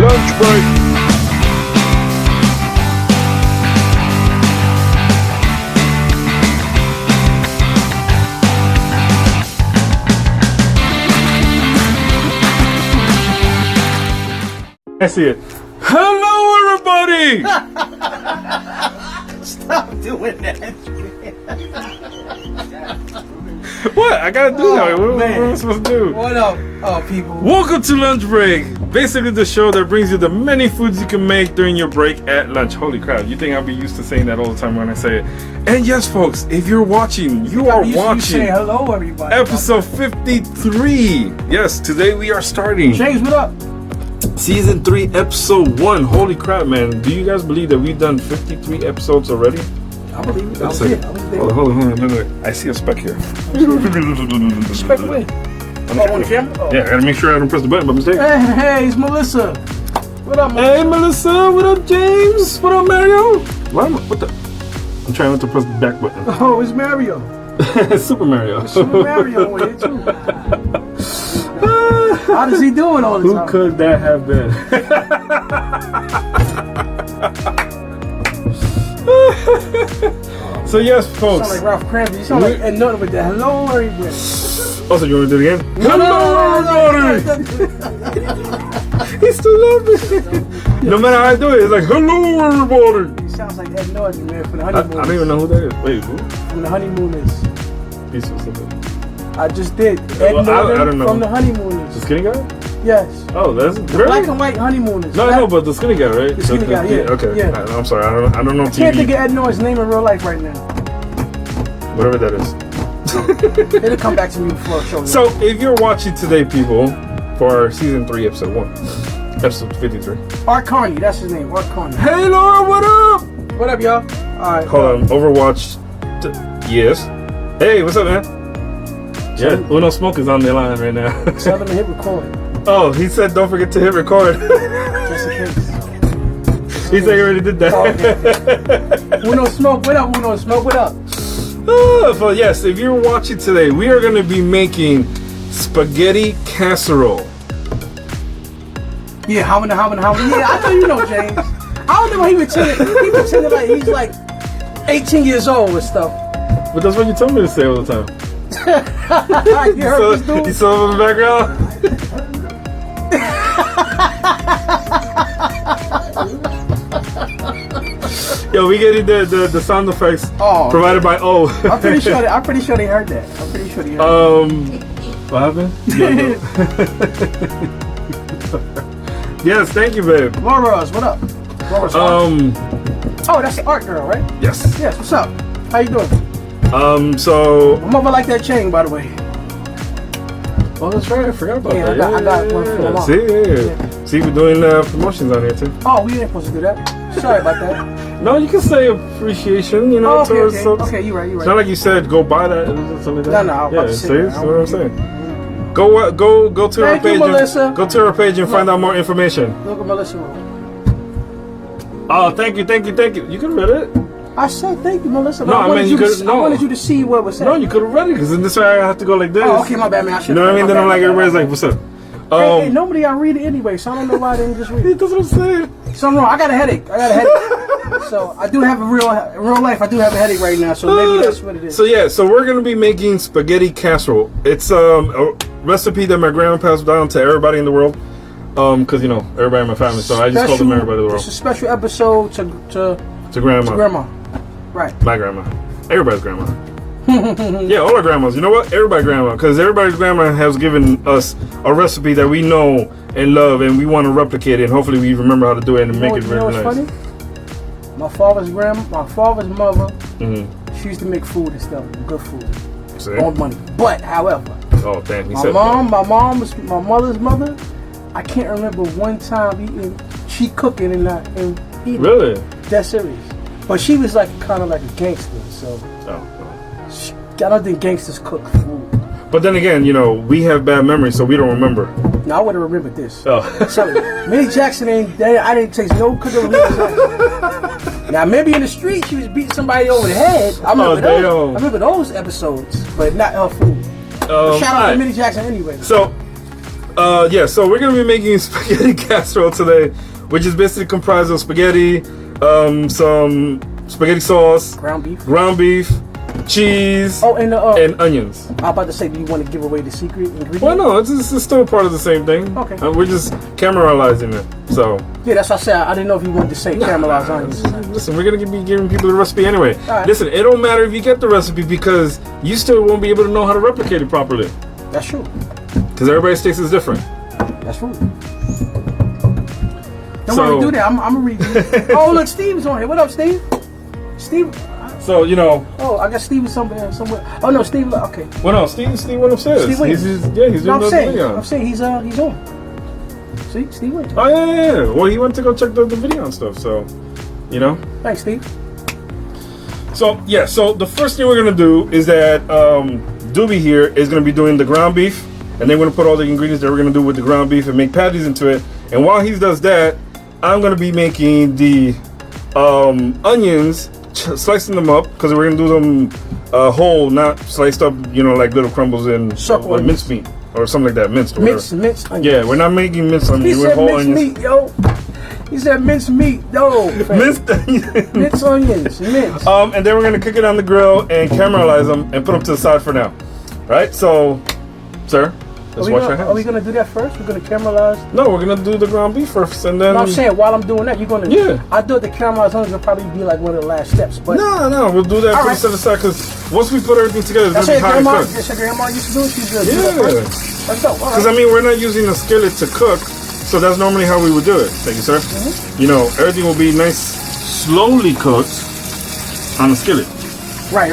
Lunch break. I see it. Hello, everybody! Stop doing that. What? I gotta do that. What am I supposed to do? What up, people? Welcome to Lunch Break. Basically the show that brings you the many foods you can make during your break at lunch. Holy crap, you think I'll be used to saying that all the time when I say it. And yes, folks, if you're watching, you are watching. Say hello, everybody. Episode 53. Yes, today we are starting. James, what up? Season 3, episode 1. Holy crap, man. Do you guys believe that we've done 53 episodes already? I believe it. Let's see. Hold on. Look. I see a speck here. Speck away. On the camera? Oh. Yeah, I gotta make sure I don't press the button by mistake. Hey, it's Melissa. What up, Melissa? Hey, Melissa. What up, James? What up, Mario? What the? I'm trying not to press the back button. Oh, it's Mario. Super Mario. It's Super Mario over here, too. How does he doing all the time? Who could that have been? So yes, folks. You sound like Ralph Cramby. You sound like Ed Norton with the hello, everybody. Also, you want to do it again? Hello, everybody. He still loves it. No matter how I do it, it's like hello, everybody. He sounds like Ed Norton, man, from the Honeymooners. I don't even know who that is. Wait, who? From the Honeymooners. He's so simple. I just did. Ed Norton I don't know. from the Honeymooners. The skinny guy? Yes. Oh, that's The really? black and white Honeymooners. No, I know, but the skinny guy, right? The skinny guy, yeah. Okay. Yeah. I'm sorry. I don't know. I can't think of Ed Norton's name in real life right now. Whatever that is. It'll come back to me before I show you. So, if you're watching today, people, for season 3, episode 1, episode 53. Art Carney, that's his name. Art Carney. Hey, Laura, what up? What up, y'all? All right. Hold on. Overwatch. Yes. Hey, what's up, man? Yeah. Uno Smoke is on the line right now. Tell them to hit record. Oh, he said don't forget to hit record. Just in case. He said he already did that. Oh, okay. Uno Smoke, what up? Uno Smoke, what up? So yes, if you're watching today, we are going to be making spaghetti casserole. Yeah, how many? Yeah, I know you know, James. I don't know why he pretended like he's like 18 years old and stuff. But that's what you told me to say all the time. You heard this dude? You saw him in the background? Yo, we getting the sound effects provided by O. I'm pretty sure they heard that. I'm pretty sure they heard what happened? Yes, thank you, babe. Laura's, what up? Laura's oh, that's the art girl, right? Yes. Yes, what's up? How you doing? So My mother like that chain, by the way. Oh, that's right. I forgot about that. I got one for a See, See, we're doing promotions on here too. Oh, we ain't supposed to do that. Sorry about that. No, you can say appreciation. You know, okay, okay, you're right. It's not like you said go buy that or something like that. No, yeah. See, that's what I'm saying. Go to her page. Melissa. Go to her page and find out more information. Look at Melissa. Oh, thank you. You could read it. I said thank you, Melissa. No, I wanted you to see what was said. No, you could have read it because in this way I have to go like this. Oh, okay, my bad, man. You know what I mean? Then I'm like, everybody's like, what's up? Hey, nobody I read it anyway, so I don't know why I didn't just read it. That's what I'm saying. Something wrong. I got a headache. So I do have in real life. I do have a headache right now. So maybe that's what it is. So yeah, so we're gonna be making spaghetti casserole. It's a recipe that my grandma passed down to everybody in the world. Because you know everybody in my family, so I just call them everybody in the world. It's a special episode to grandma. Right. My grandma. Everybody's grandma. Yeah, all our grandmas. You know what? Everybody's grandma. Because everybody's grandma has given us a recepe that we know and love, and we want to replicate it. And hopefully, we remember how to do it and make it very nice. Funny? My father's mother, she used to make food and stuff, good food, on money. But however, my mother's mother, I can't remember one time she cooking and eating. Really? That's serious. But she was like kind of like a gangster, so I don't think gangsters cook food. But then again, you know, we have bad memories, so we don't remember. No, I would have remembered this. Oh. So, Minnie Jackson I didn't taste no cooking with Minnie Jackson. Now, maybe in the street she was beating somebody over the head. I remember those episodes, but not her food. Shout out to Minnie Jackson anyway. So, Yeah, so we're gonna be making spaghetti casserole today, which is basically comprised of spaghetti, some spaghetti sauce, ground beef, cheese, and onions. I'm about to say, do you want to give away the secret ingredient? Well, no, it's still part of the same thing. Okay. We're just caramelizing it. So. Yeah, that's what I said. I didn't know if you wanted to say caramelized onions. Listen, we're gonna be giving people the recipe anyway. Right. Listen, it don't matter if you get the recipe because you still won't be able to know how to replicate it properly. That's true. Because everybody's taste is different. That's true. Don't worry, do that. I'm gonna read you. Oh, look, Steve's on here. What up, Steve? Steve. So, you know. Oh, I got Steve somewhere. Oh no, Steve. Okay. Well, no, Steve went upstairs. Steve went. He's doing the video. I'm saying he's on. See, Steve went. Oh yeah. Well, he went to go check the video and stuff. So, you know. Thanks, Steve. So yeah. So the first thing we're gonna do is that Doobie here is gonna be doing the ground beef, and then we're gonna put all the ingredients that we're gonna do with the ground beef and make patties into it. And while he does that, I'm gonna be making the onions. Slicing them up because we're gonna do them whole, not sliced up, you know, like little crumbles in minced meat or something like that. Minced onions. Yeah, we're not making minced onions. He said minced meat, yo. He said minced meat, yo. Minced onions. Minced onions, minced. And then we're gonna cook it on the grill and caramelize them and put them to the side for now. Right? So, sir, let's wash our hands. Are we gonna do that first? We're gonna caramelize? No, we're gonna do the ground beef first, and then. No, I'm saying while I'm doing that, you're gonna. Yeah. I thought the caramelized onions would probably be like one of the last steps, but. No, we'll do that. Put it to the side because once we put everything together, it's gonna be hot and cooked. That's your grandma used to do. She's good. Yeah. Let's go. Because I mean, we're not using a skillet to cook, so that's normally how we would do it. Thank you, sir. Mm-hmm. You know, everything will be nice, slowly cooked on a skillet. Right.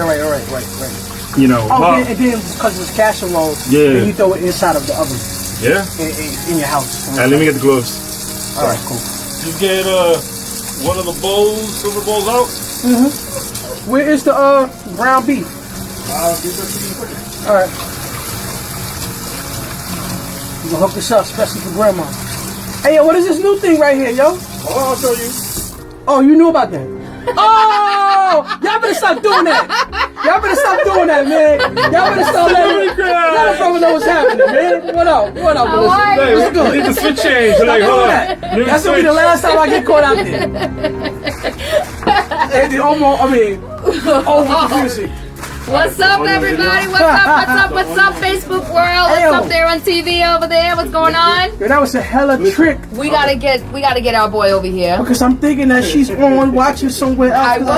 You know, and then because it's casserole, then you throw it inside of the oven. Yeah. In your house. And let me get the gloves. All right, cool. Just get one of the silver bowls out. Mm-hmm. Where is the ground beef? I'll get that to you quick. All right. You gonna hook this up, especially for grandma. Hey, yo, what is this new thing right here, yo? Oh, I'll show you. Oh, you knew about that? Oh! Y'all better stop doing that. Y'all better stop doing that, man. Y'all better stop letting me know what's happening, man. What up, Melissa? Hey, what's good? We need to switch change. Like, hold on. That's gonna be the last time I get caught out there. And the over the music. What's up, everybody? What's up, Facebook world? What's up there on TV over there? What's going on? That was a hella trick. We gotta get our boy over here. Because I'm thinking that she's on watching somewhere else.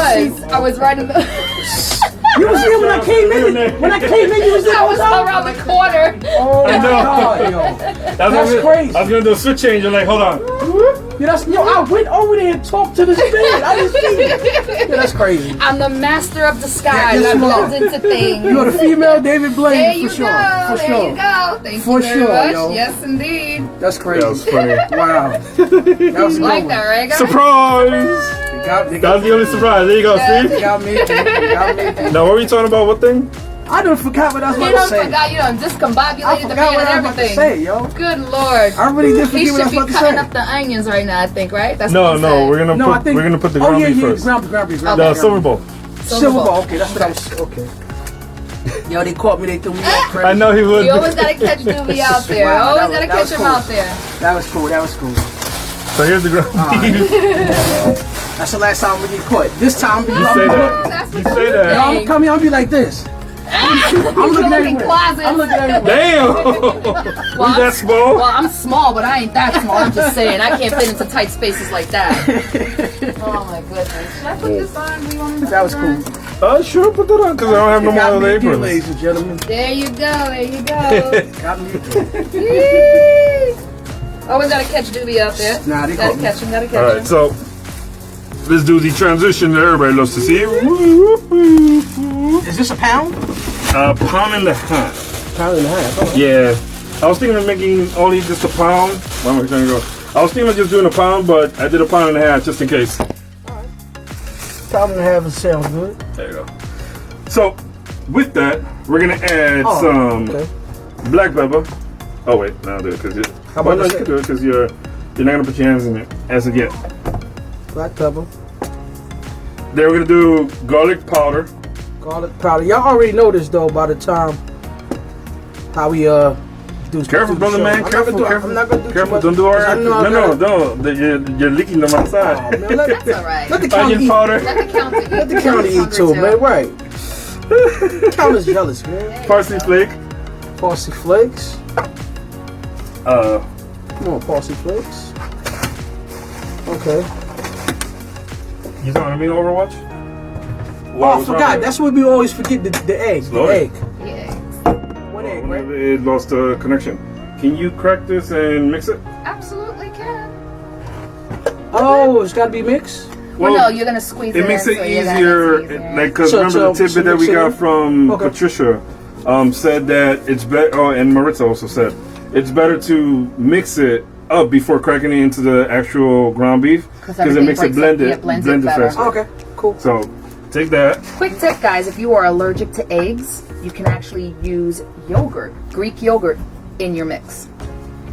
I was writing the. You was here when I came in. When I came in, you was there. I was around the corner. Oh my God, yo. That's crazy. I was gonna do a switch change. You're like, hold on. I went over there and talked to this man. I didn't see it. Yeah, that's crazy. I'm the master of disguise. I blend into things. You're the female David Blaine. There you go. There you go. Thank you very much. Yo. Yes, indeed. That's crazy. That was funny. Wow. That was like that, right, guys? Surprise! That was the only surprise. There you go, see? You got me. Now, what were you talking about? What thing? I done forgot what I was about to say. You done discombobulated the man and everything. I forgot what I was about to say, yo. Good Lord. I really did forget what I was about to say. He should be cutting up the onions right now, I think, right? That's no, we're gonna put the ground beef first. Ground beef. The silver bowl. Silver bowl. Okay, that's what I was. Okay. Yo, they caught me. They threw me like crazy. I know he would. You always gotta catch Doobie out there. Wow, always gotta catch him out there. That was cool. So here's the ground beef. That's the last time we get caught. This time, you say that. You say that. I'm gonna come here. I'm gonna be like this. I'm looking everywhere. I'm looking everywhere. Damn! Well, that small? Well, I'm small, but I ain't that small. I'm just saying. I can't fit into tight spaces like that. Oh, my goodness. Should I put this on? That was cool. Sure, put that on, because I don't have no more other aprons. Ladies and gentlemen. There you go. Got me again. Always got to catch Doobie out there. Nah, they gotta catch him. All right, so let's do the transition that everybody loves to see. Is this a pound? A pound and a half. Pound and a half. Oh. Yeah. I was thinking of making only just a pound. Where am I trying to go? I was thinking of just doing a pound, but I did a pound and a half just in case. Pound and a half sounds good. There you go. So, with that, we're gonna add some black pepper. Oh wait, no, I'll do it because you. How about you can do it because you're not gonna put your hands in it as of yet. Black pepper. Then we're gonna do garlic powder. Garlic powder. Y'all already know this though by the time how we Careful, brother, man. Careful. I'm not gonna do Careful. too much. Don't do all right. No. Don't. You're leaking them outside. Oh, man, That's all right. let the county Onion eat. powder. Let the county eat too, man. Right. Counter's jealous, man. Parsley flake. Parsley flakes. Come on, parsley flakes. Okay. You know what I mean, Overwatch? Oh, I forgot. That's what we always forget, the egg. The egg. Yeah. One egg, right? Whenever it lost the connection. Can you crack this and mix it? Absolutely can. Oh, it's got to be mixed? Well, no, you're going to squeeze it. It makes in, it so easier. Like, because remember the tidbit that we got from Patricia said that it's better, and Maritza also said, it's better to mix it up before cracking it into the actual ground beef because it makes it blend it faster. Okay, cool. So take that. Quick tip, guys, if you are allergic to eggs, you can actually use yogurt, Greek yogurt, in your mix.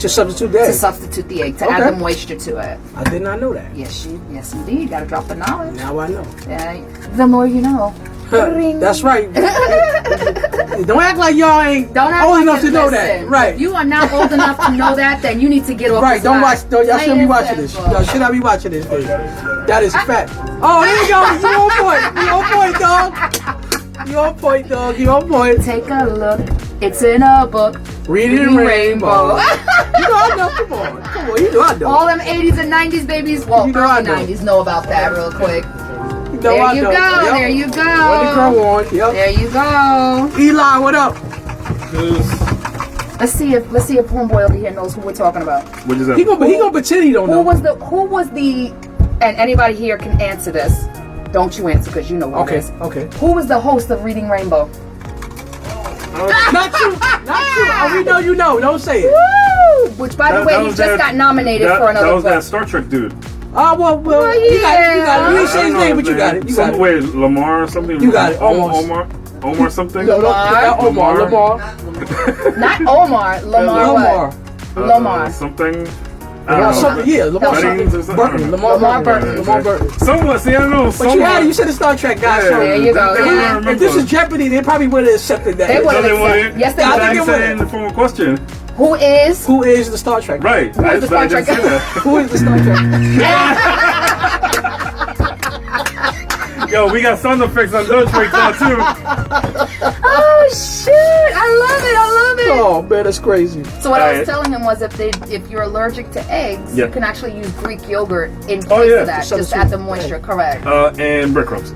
To substitute the egg? To substitute the egg, to add the moisture to it. I did not know that. Yes, indeed. You got to drop the knowledge. Now I know. Yeah, the more you know. That's right. Don't act like y'all ain't old enough to know that. Right. If you are not old enough to know that, then you need to get off. Right. Don't watch. Y'all shouldn't be watching this. Y'all should not be watching this. That is fact. Oh, there you go. You on point. You on point, dog. You on point. Take a look. It's in a book. Reading Rainbow. You know I know. Come on. You know I know. All them 80s and 90s babies. Well, you know early 90s know about that real quick. There you go. Yep. There you go. Yep. There you go. Eli, what up? Let's see if homeboy over here knows who we're talking about. What is that? He gonna pretend he don't know. Who was the and anybody here can answer this. Don't you answer because you know what it is. Okay. Who was the host of Reading Rainbow? Not you. We know you know. Don't say it. Woo! Which, by the way, he just got nominated for another That was book. that Star Trek dude. Oh, well, you got it. You ain't say his name, but you got it. Wait, Lamar or something? You got it, almost. Omar something? Lamar. Not Omar. Lamar. Lamar. Something. Lamar Burton. Someone, see, I don't know. But you had it. You said the Star Trek guy. Yeah, there you go. If this is Jeopardy, they probably would have accepted that. They would have accepted. Yes, they would. I think it was in the form of question. Who is the Star Trek guy? Right. Who is the Star Trek guy? Who is the Star Trek guy? Yo, we got sound effects on those tracks now too. Oh shit! I love it. Oh man, that's crazy. So what I was telling him was if you're allergic to eggs, you can actually use Greek yogurt in place of that. Just add the moisture, correct? And breadcrumbs.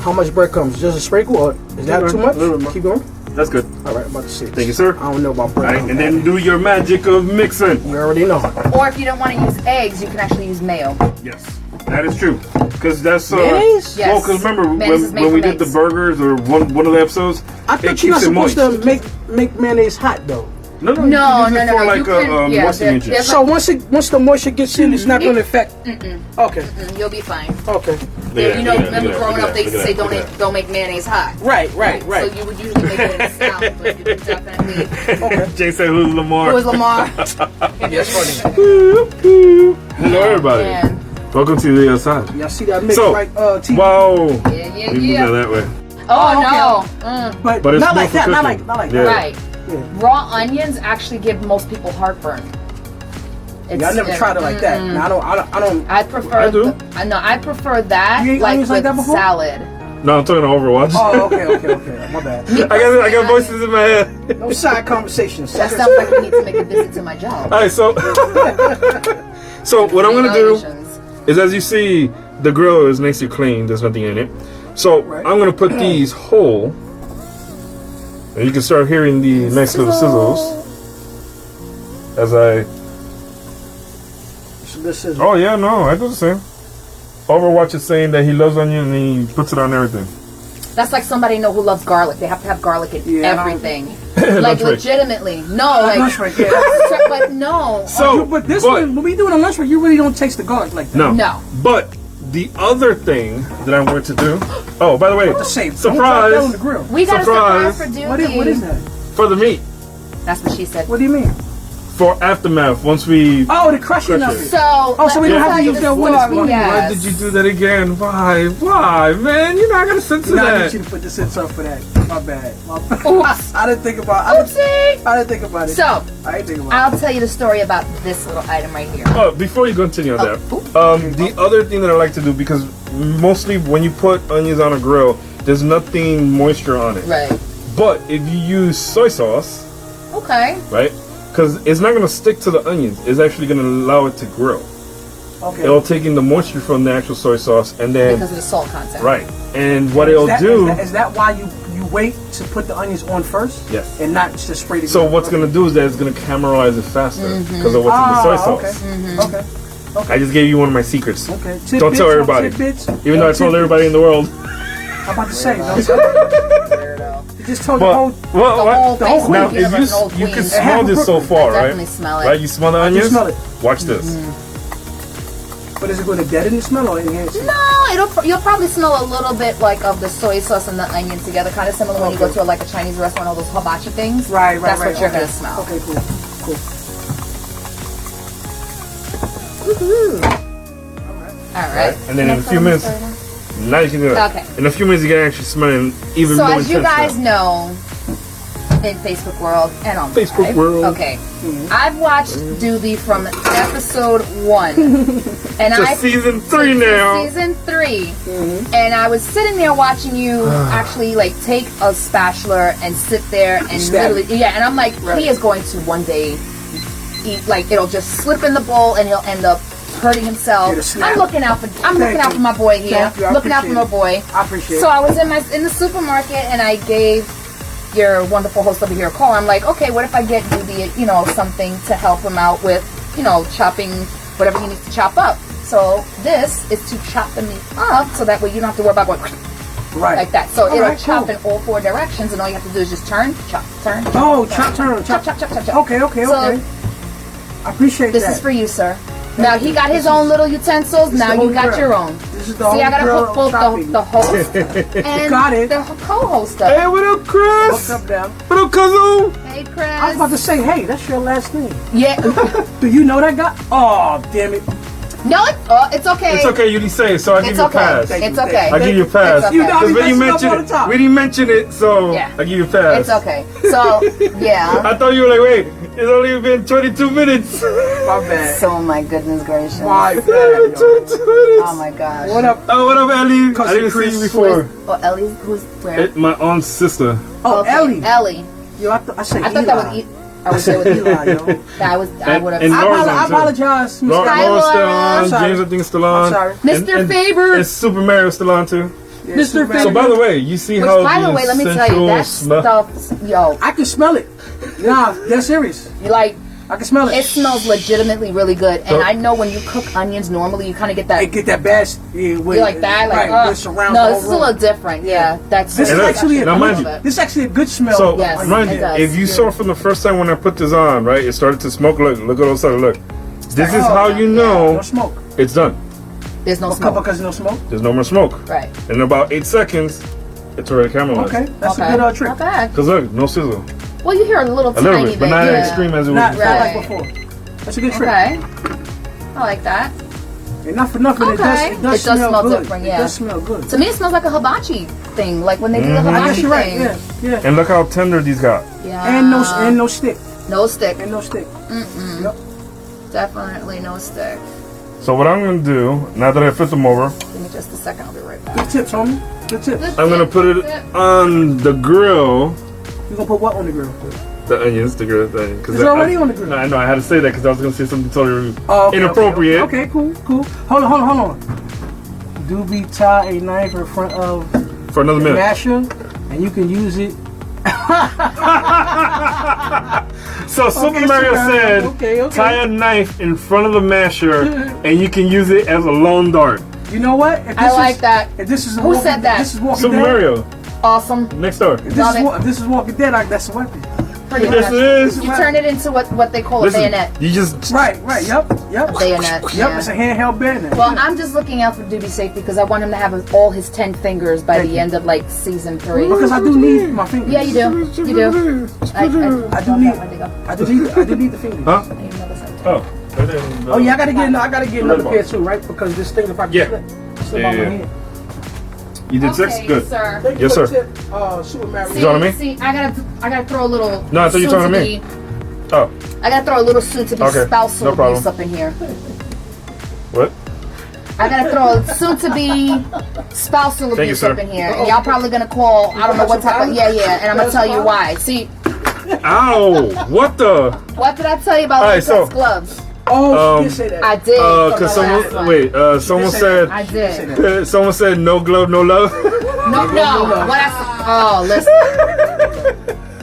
How much breadcrumbs? Just a sprinkle, or is that too much? Keep going. That's good. All right, I'm about to see. Thank you, sir. I don't know about bread. Right, and then do your magic of mixing. You already know. Or if you don't want to use eggs, you can actually use mayo. Yes, that is true. Because that's mayonnaise? Yes. Well, because remember when we did the burgers or one of the episodes, I thought you're not supposed to make mayonnaise hot though. No. For like a moistening agent. So once the moisture gets in, it's not going to affect. Okay. You'll be fine. Okay. Remember growing up, they used to say don't make mayonnaise hot. Right. So you would usually make it in the South, but you would definitely. Okay. Jay said, "Who's Lamar?" Who is Lamar? Yes, funny. Hello, everybody. Man. Welcome to the other side. Y'all see that mix TV? Wow. Yeah. We move that way. Oh no. But it's not like that. Not like Yeah. that. Right. Yeah. Raw onions actually give most people heartburn. I never tried it like that. No, I don't. I prefer. I do. I prefer that You ate like onions with like that before? salad. No, I'm talking to Overwatch. Oh, okay. My bad. I got voices in my head. No side conversations. That sounds like we need to make a visit to my job. All right, so what I'm gonna do is, as you see, the grill is nicely clean. There's nothing in it. So I'm gonna put these whole, and you can start hearing the nice little sizzles as I. Oh yeah, no, I do the same. Overwatch is saying that he loves onion and he puts it on everything. That's like somebody who loves garlic. They have to have garlic in everything. Like legitimately. No, like but no. So but this one, when we do it on lunch break, you really don't taste the garlic like that. No. But the other thing that I'm going to do. Oh, by the way, surprise! We got a surprise for Doogie. What is that? For the meat. That's what she said. What do you mean? For aftermath, once we the crushing of it. So we don't have to use that one. Why did you do that again? Why, man? You're not gonna censor that. I need you to put the censor up for that. My bad. Oops. I didn't think about it. I didn't think about it. So, I didn't think about I'll tell you the story about this little item right here. Oh, before you continue on that, the other thing that I like to do, because mostly when you put onions on a grill, there's nothing moisture on it. Right. But if you use soy sauce, okay, right, because it's not going to stick to the onions, it's actually going to allow it to grill. Okay. It'll take in the moisture from the actual soy sauce, and then because of the salt content. Right. And what it'll do is that why you wait to put the onions on first? Yes. And not just spray the. So what's going to do is that it's going to caramelize it faster because of what's in the soy sauce. Okay. Okay. I just gave you one of my secrets. Okay. Don't tell everybody. Even though I told everybody in the world. I'm about to say. You just told the whole thing. Now, if you can smell this so far, right? Definitely smell it. Right? You smell the onions? I smell it. Watch this. But is it going to deaden the smell or enhance it? No, you'll probably smell a little bit like of the soy sauce and the onion together, kind of similar when you go to a Chinese restaurant, all those hibachi things. Right. That's what you're gonna smell. Okay, cool. Woohoo! All right. And then in a few minutes, now you can do that. Okay. In a few minutes, you can actually smell it even more So as you guys now. know, in Facebook world and on Facebook world. Okay. I've watched Doobie from episode 1. And to season 3 now. Season 3. And I was sitting there watching you actually like take a spatula and sit there and literally and I'm like, he is going to one day eat, like it'll just slip in the bowl and he'll end up hurting himself. I'm looking out for my boy here. Looking out for my boy. I appreciate it. So I was in the supermarket and I gave your wonderful host over here a call. I'm like, okay, what if I get Doobie, something to help him out with, chopping whatever he needs to chop up. So this is to chop the meat up so that way you don't have to worry about going like that. So it'll chop in all 4 directions and all you have to do is just turn, chop, turn. Chop. Okay. So I appreciate that. This is for you, sir. Now he got his own little utensils. Now you got your own. This is the See, I gotta hook both the host and the co-host up. Hey, what up, Chris? What's up, Dan? What up, cousin? Hey, Chris. I was about to say, hey, that's your last name. Yeah. Do you know that guy? Oh, damn it. No, it's okay. It's okay, you didn't say it, so I give you a pass. It's okay. I give you a pass. Okay. Because when you mentioned it, we didn't mention it, so I give you a pass. It's okay. So, yeah. I thought you were like, wait, it's only been 22 minutes. My bad. So, my goodness gracious. My bad. 22 minutes. Oh my gosh. What up? Oh, what up, Ellie? I didn't see you before. Ellie, who's where? My aunt's sister. Oh, okay. Ellie. Yo, I thought that was I would say with Eli, yo. I would have. I apologize. Laura's still on. James, I think, is still on. I'm sorry. Mr. Faber. And Super Mario's still on, too. Yeah, Mr. Faber. So, by the way, you see how by the way, let me tell you, that stuff, yo. I can smell it. Nah, that's serious. Like, I can smell it. It smells legitimately really good. And I know when you cook onions, normally you kind of get that. It get that bad. You like that? Like, no, this is a little different. Yeah, that's. This is actually a good smell. So, mind you, if you saw from the first time when I put this on, right, it started to smoke. Look at those sides. Look. This is how you know no smoke. It's done. There's no smoke. Because no smoke? There's no more smoke. Right. In about 8 seconds, it's already caramelized. Okay, that's a good trick. Not bad. Because look, no sizzle. Well, you hear a little tiny bit, but not as extreme as it was before. Not like before. That's a good trick. Okay. I like that. And not for nothing, it does smell good. Different, It does smell good. To me, it smells like a hibachi thing, like when they do the hibachi thing. Right. Yeah. And look how tender these got. Yeah. And no stick. No stick. And no stick. Yep. Definitely no stick. So what I'm gonna do, now that I flip them over, give me just a second, I'll be right back. Good tips, homie. Good tips. I'm gonna put it on the grill. You gonna put what on the grill? The onions, the grill thing. It's already on the grill. I know, I had to say that because I was gonna say something totally inappropriate. Okay, cool. Hold on. Doobie tie a knife in front of for another minute. Masher, and you can use it. So Super Mario said, tie a knife in front of the masher, and you can use it as a lone dart. You know what? I like that. If this is who said that? This is Walking Super Dead. Mario. Awesome. Next door. If this is Walking Dead, that's a weapon. Pretty much. Yes, you turn it into what they call a bayonet. You just right. Yep. A bayonet. Yep. It's a handheld bayonet. Well, I'm just looking out for Doobie's safety because I want him to have all his 10 fingers by the end of like season 3. Because I do need my fingers. Yeah, you do. You do. I do need the fingers. Huh? Oh. Oh yeah, I gotta get another pair too, right? Because this thing, if I slip on my hand. You did 6? Good. Sir. Yes, sir. Super Mario. You talking to me? See, I gotta throw a little. No, I thought you were talking to me. Oh. I gotta throw a little soon-to-be spousal abuse up in here. What? I gotta throw a soon-to-be spousal abuse up in here, and y'all probably gonna call. I don't know what type of and I'm gonna tell you why. See. Ow! What the? What did I tell you about latex gloves? Oh, you did say that. I did. Cause someone said. I did. Someone said no glove, no love. No. What I said? Oh, listen.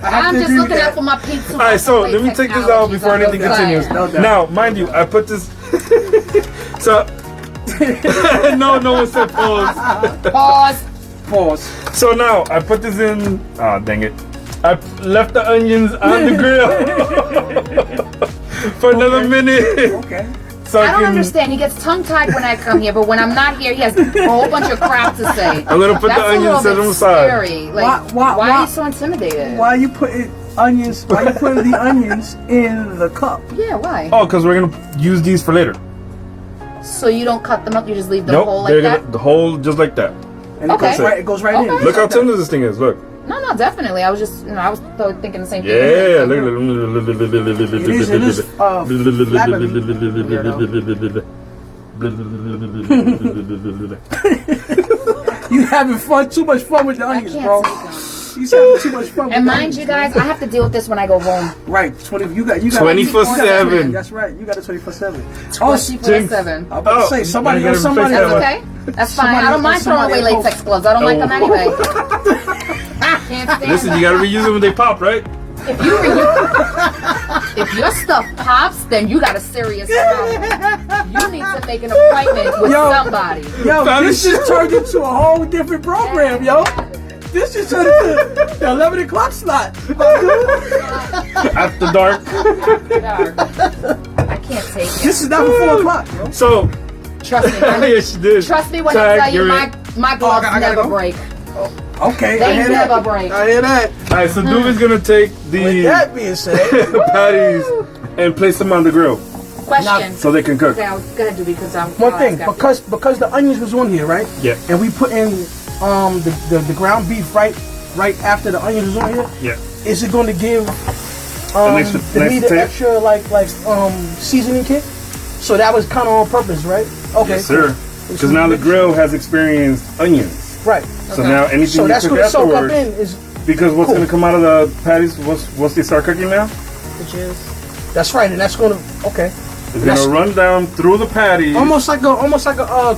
I'm just looking out for my pizza. All right, so let me take this out before anything continues. Now, mind you, I put this. So. No one said pause. Pause. So now I put this in. Ah, dang it! I left the onions on the grill for another minute. Okay. So I don't understand. He gets tongue-tied when I come here, but when I'm not here, he has a whole bunch of crap to say. I'm gonna put the onions to the side. Scary. Like, why are you so intimidated? Why are you putting onions? Why are you putting the onions in the cup? Yeah, why? Oh, because we're gonna use these for later. So you don't cut them up, you just leave them whole like that? The whole just like that. And it goes right in. Look how tender this thing is. Look. No, definitely. I was just, I was thinking the same thing. Yeah, look. You having fun? Too much fun with the onions, bro. You having too much fun. And mind you guys, I have to deal with this when I go home. Right, you got 24/7. That's right. You got a 24/7. 24/7. I'm about to say somebody. That's okay. That's fine. I don't mind throwing away latex gloves. I don't like them anyway. Can't stand Listen, you gotta reuse them when they pop, right? If your stuff pops, then you got a serious problem. You need to make an appointment with somebody. Yo, this just turned into a whole different program, yo. This just turned into the 11 o'clock slot. After dark. I can't take it. This is not for 4 o'clock, yo. So, trust me. yes, she did. Trust me when I tell you my gloves never break. Okay, they never break. I hear that. All right, so Doobie's gonna take the that being said, patties and place them on the grill. Question. So they can cook. Okay, I was gonna do because I'm. One thing, because the onions was on here, right? Yeah. And we put in the ground beef right after the onions was on here. Yeah. Is it going to give the meat an extra seasoning kick? So that was kind of on purpose, right? Okay. Yes, sir. Because now the grill has experienced onions. Right. So now anything you cook afterwards, because what's going to come out of the patties once they start cooking now? The juice. That's right, and that's going to It's going to run down through the patties. Almost like a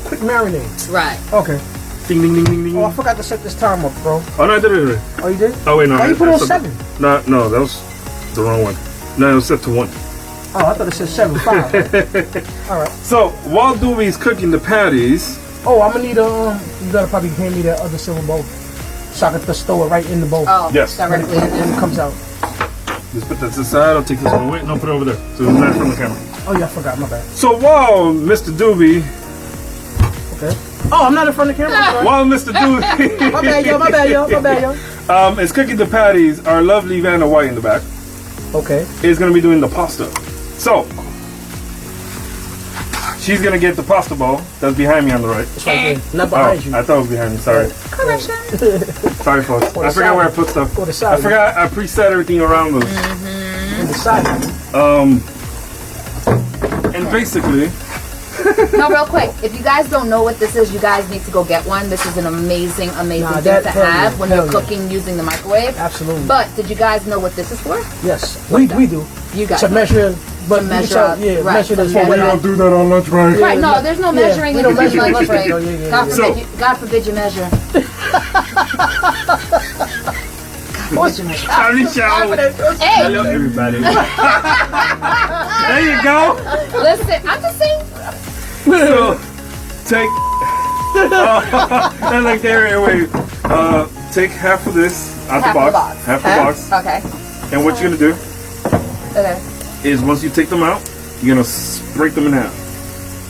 quick marinade. Right. Okay. Ding ding ding ding ding. Oh, I forgot to set this time up, bro. Oh no, I did it already. Oh, you did? Oh wait, no. Why you put on 7? No, that was the wrong one. No, it was set to 1. Oh, I thought it said 7, 5. All right. So while Doobie's cooking the patties. Oh, I'm gonna need you gotta probably hand me that other silver bowl, so I can just throw it right in the bowl. Oh, yes. Directly when it comes out. Just put that to the side. I'll take this one away. No, put it over there, so it's not from the camera. Oh yeah, I forgot. My bad. So while Mr. Doobie. Okay. Oh, I'm not in front of the camera. While Mr. Doobie. My bad, yo. Is cooking the patties. Our lovely Vanna White in the back. Okay. Is gonna be doing the pasta. So. She's gonna get the pasta bowl that's behind me on the right. It's right there. Not behind you. I thought it was behind me. Sorry. Correction. Sorry, folks. I forgot where I put stuff. I forgot I preset everything around them. On the side. And basically. No, real quick. If you guys don't know what this is, you guys need to go get one. This is an amazing thing to have when you're cooking using the microwave. Absolutely. But did you guys know what this is for? Yes, we do. You guys to measure. But measure, measure the we don't do that on lunch break. Right, no, there's no measuring. We don't measure lunch break. God forbid you measure. What's your measure? Hey! Hello, everybody. There you go. Listen, I'm just saying. So, take. And like there, wait. Take half of this out the box. Half the box. Okay. And what you're gonna do? Okay. Is once you take them out, you're gonna break them in half.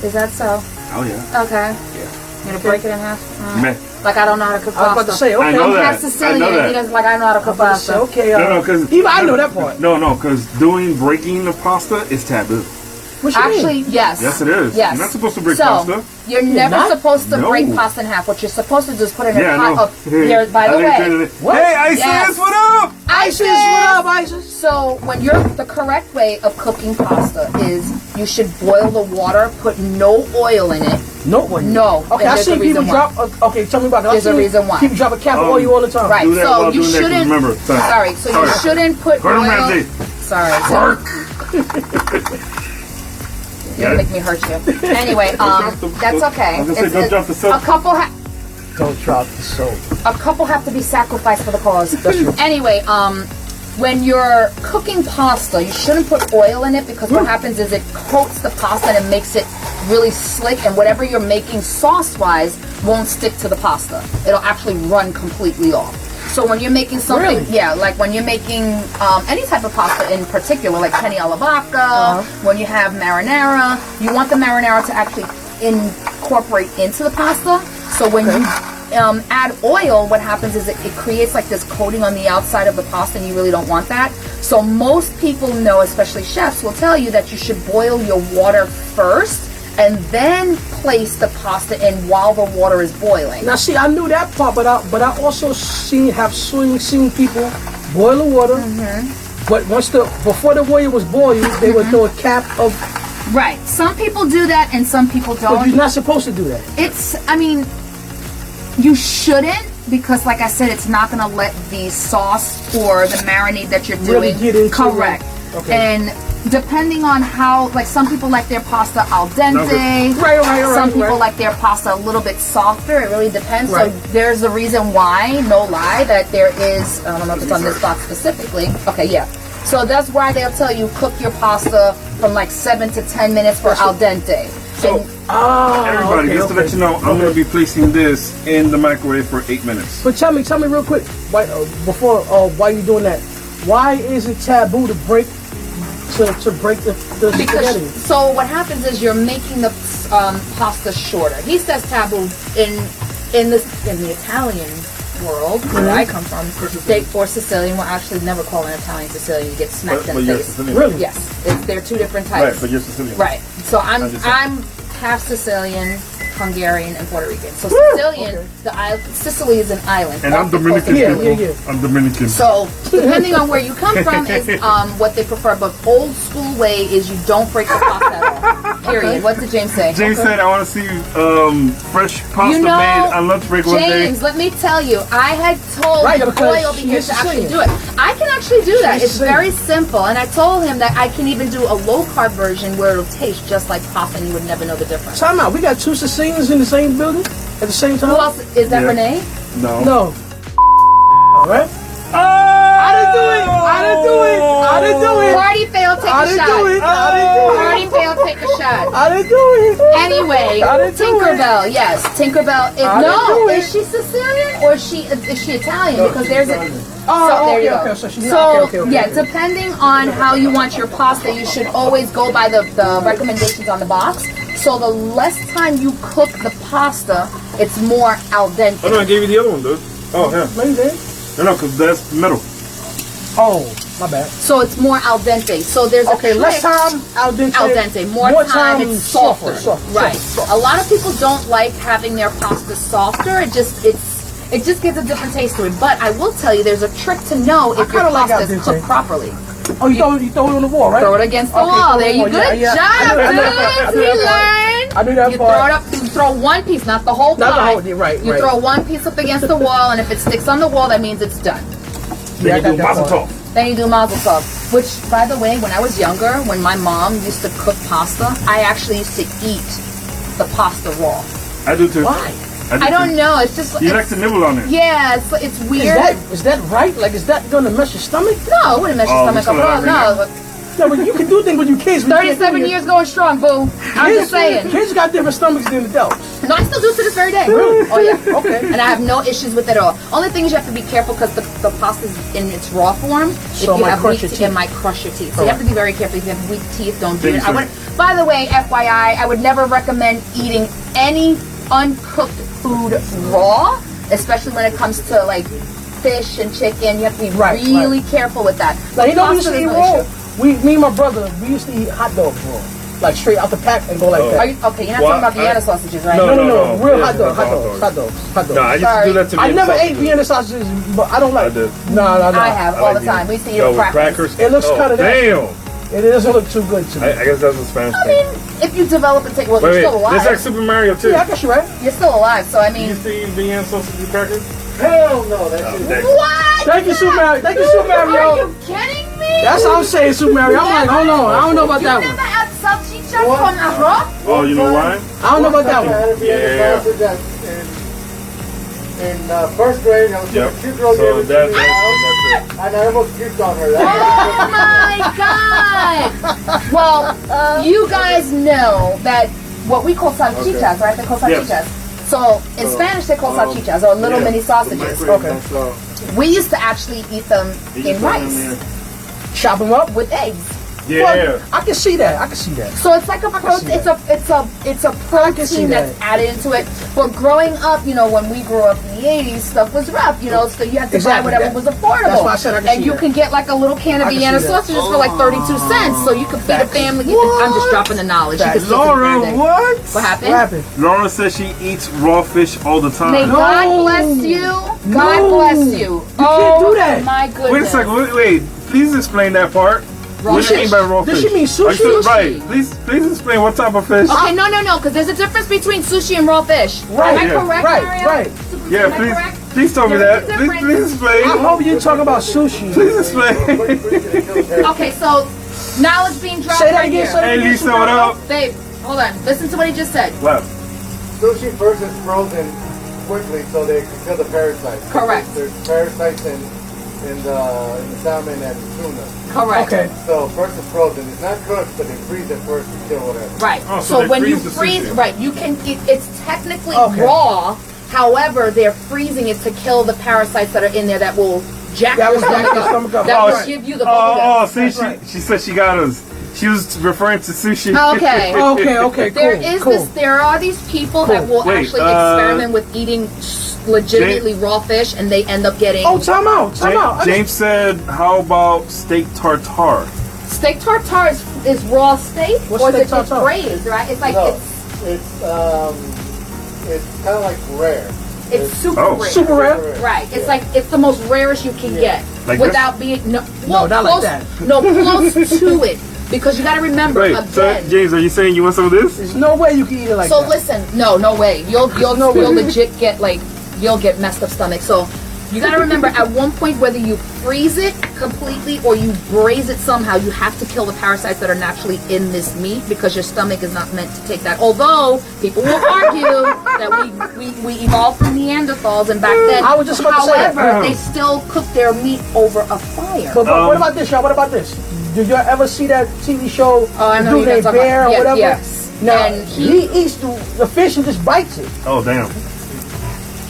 Is that so? Oh yeah. Okay. Yeah. You're gonna break it in half? Man. Like I don't know how to cook pasta. I was about to say, okay. I know that. Sicilian. He doesn't like I know how to cook pasta. Okay. No, because I know that part. No, because breaking the pasta is taboo. Actually, yes. Yes, it is. Yes. You're not supposed to break pasta. You're never supposed to break pasta in half. What you're supposed to do is put it in a pot of... Here, by the way. What? Hey, Isis, what up? Isis, what up, Isis? So, the correct way of cooking pasta is you should boil the water, put no oil in it. No oil? No. Okay, I've seen people drop... Okay, tell me about that. There's a reason why. People drop a cap of oil all the time. Right, so you shouldn't... Remember, sorry, so you shouldn't put oil... Sorry. You're gonna make me hurt you. Anyway, that's okay. Don't drop the soap. Don't drop the soap. A couple have to be sacrificed for the cause. Anyway, when you're cooking pasta, you shouldn't put oil in it because what happens is it coats the pasta and it makes it really slick, and whatever you're making sauce-wise won't stick to the pasta. It'll actually run completely off. So when you're making something, like when you're making any type of pasta in particular, like penne alla vodka, when you have marinara, you want the marinara to actually incorporate into the pasta. So when you add oil, what happens is it creates like this coating on the outside of the pasta, and you really don't want that. So most people know, especially chefs, will tell you that you should boil your water first and then place the pasta in while the water is boiling. Now, see, I knew that part, but I also seen people boil the water. But before the water was boiled, they would throw a cap of. Right. Some people do that, and some people don't. But you're not supposed to do that. I mean, you shouldn't, because, like I said, it's not going to let the sauce or the marinade that you're doing really get into correct. Okay. And depending on how, like, some people like their pasta al dente. Right. Some people like their pasta a little bit softer. It really depends. Right. So there's a reason why, no lie, that there is, I don't know if it's on this box specifically. Okay, yeah. So that's why they'll tell you cook your pasta from like 7 to 10 minutes for al dente. So, everybody, just to let you know, I'm going to be placing this in the microwave for 8 minutes. But tell me real quick, while you're doing that, why is it taboo to break the spaghetti? So what happens is you're making the pasta shorter. He says taboo in the Italian world where I come from. Or Sicilian. We'll actually never call an Italian Sicilian. You get smacked in the face. Really? Yes. They're two different types. Right, but you're Sicilian. Right. So I'm half Sicilian, Hungarian, and Puerto Rican. So Sicilian, Sicily is an island. And I'm Dominican. I'm Dominican. So depending on where you come from is what they prefer. But old school way is you don't break the pasta at all. Period. What did James say? James said, I want to see fresh pasta made on lunch break one day. James, let me tell you, I had told Boyle because to actually do it. I can actually do that. It's very simple. And I told him that I can even do a low-carb version where it'll taste just like pasta and you would never know the difference. Time out. We got two Sicilians in the same building at the same time? Who else? Is that Renee? No. All right. I didn't do it. Party failed, take a shot. Party failed, take a shot. I didn't do it. Anyway, Tinkerbell, yes. Tinkerbell. Is she Sicilian or is she Italian? Because there's a... there you go. So, depending on how you want your pasta, you should always go by the recommendations on the box. So the less time you cook the pasta, it's more al dente. Oh no, I gave you the other one, dude. Oh, yeah. No, you did. No, because that's metal. Oh, my bad. So it's more al dente. So there's a trick. Less time al dente. Al dente. More time it's softer. Right. A lot of people don't like having their pasta softer. It just gives a different taste to it. But I will tell you, there's a trick to know if your pasta is cooked properly. Oh, you throw it on the wall, right? Throw it against the wall. There you go. Good job, dude. We learned. I knew that you part. Throw it up. You throw one piece, not the whole pie. Not the whole, right. You throw one piece up against the wall, and if it sticks on the wall, that means it's done. Then you do mazel tov. Then you do mazel tov. Which, by the way, when I was younger, when my mom used to cook pasta, I actually used to eat the pasta raw. I do too. Why? I don't know. It's just you like to nibble on it. Yeah, it's weird. Is that right? Like, is that gonna mess your stomach? No, it wouldn't mess your stomach up. No. No, but you can do things with your kids. 37 years going strong, boo. I'm just saying. Kids got different stomachs than adults. No, I still do to this very day. Really? Oh yeah. Okay. And I have no issues with it at all. Only thing is you have to be careful because the pasta's in its raw form. So if you have weak teeth, it might crush your teeth. So you have to be very careful. If you have weak teeth, don't do it. By the way, FYI, I would never recommend eating any uncooked food raw, especially when it comes to like fish and chicken. You have to be really careful with that. Like, you know, we used to eat raw. Me and my brother, we used to eat hot dogs raw. like straight out the pack and go like that. Are you, okay, you're not talking about Vienna sausages, right? No. Real hot dogs. No, I used to do that to I never ate Vienna sausages, but I don't like it. No. I have all the time. We used to eat with crackers. It looks kind of damn. It doesn't look too good to me. I guess that's a Spanish thing. I mean, if you develop and take, well, you're still alive. It's like Super Mario too. Yeah, I guess you're right. You're still alive, so I mean. You used to eat Vienna sausage and crackers? Hell no, that's What? Thank you, Super Mario. Thank you, Super Mario. Are you kidding me? That's what I'm saying, Super Mario. I'm like, hold on. I don't know about that one. You never had salchichas con arroz? Oh, you know why? I don't know about that one. Yeah. In first grade, I was a cute girl. So that's it. And I almost puked on her. Oh my God! Well, you guys know that what we call salchichas, right? They call salchichas. Yes. So in Spanish, they call salchichas or little mini sausages. Okay. We used to actually eat them in rice. Chop them up with eggs. Yeah, well, I can see that. So it's like a protein. It's a protein that's added into it. But growing up, you know, when we grew up in the '80s, stuff was rough. You know, so you had to buy whatever was affordable. That's why I said I can and you can get like a little can of Vienna sausages for like 32 cents, so you could feed a family. I'm just dropping the knowledge. Laura, what? What happened? Laura says she eats raw fish all the time. May God bless you. God bless you. You can't do that. My goodness. Wait a second. Wait. Please explain that part. What do you mean by raw fish? Does she mean sushi? Right. Please explain what type of fish. Okay, no, because there's a difference between sushi and raw fish. Right. Am I correct, Mario? Right. Yeah, please tell me that. Please explain. I hope you talk about sushi. Please explain. Okay, so knowledge being dropped. Say that again. Hey, Lisa, what up? Babe, hold on. Listen to what he just said. What? Sushi first is frozen quickly so they can kill the parasites. Correct. There's parasites in the salmon and tuna. Correct. Okay. So first it's frozen. It's not cooked, but they freeze it first to kill whatever. Right. Oh, so when you freeze, you can. It's technically raw. However, they're freezing it to kill the parasites that are in there that will jack your stomach up. That will give you the bubble. Oh, see, she said she got us. She was referring to sushi. Okay. Okay. There are these people that will actually experiment with eating legitimately raw fish, and they end up getting. Oh, time out. James said, "How about steak tartare?" Steak tartare is raw steak, What's or steak is it tartare? braised? Right? It's like it's kind of like rare. It's super rare. Super rare. Right. It's like it's the most rarest you can get without being not close, like that. No, close to it. Because you got to remember again. So James, are you saying you want some of this? There's no way you can eat it like that. that. So listen, no way. You'll legit get you'll get messed up stomach. So you got to remember at one point whether you freeze it completely or you braise it somehow, you have to kill the parasites that are naturally in this meat because your stomach is not meant to take that. Although people will argue that we evolved from Neanderthals and back then. I was just about to say that. However, they still cook their meat over a fire. But what about this, y'all? What about this? Did y'all ever see that TV show, Dude Named Bear or whatever? Yes. Now, he eats the fish and just bites it. Oh, damn.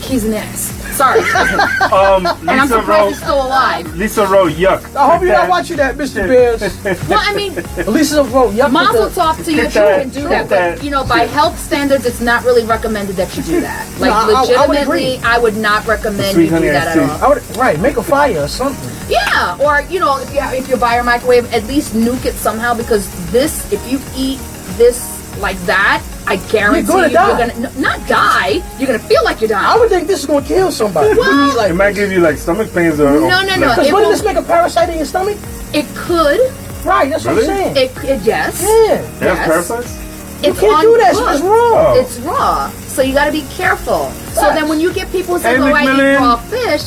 He's an ass. Sorry. Lisa and I'm surprised he's still alive. Lisa wrote yuck. I hope you're not watching that, Mr. Bears. Well, I mean, Lisa wrote yuck. Mom will talk to you if you can do that. But, you know, by health standards, it's not really recommended that you do that. Like, legitimately, I would not recommend you do that at all. Right, make a fire or something. Yeah, or, you know, if you're by your microwave, at least nuke it somehow because this, if you eat this like that, I guarantee you're gonna not die. You're gonna feel like you're dying. I would think this is gonna kill somebody. Well, it might give you like stomach pains or no. Because wouldn't this make a parasite in your stomach? It could. Right, that's what I'm saying. It could, yes. Yeah. It has parasites? You can't do that. It's raw. It's raw. So you got to be careful. So then when you get people who say, "Oh, I eat raw fish,"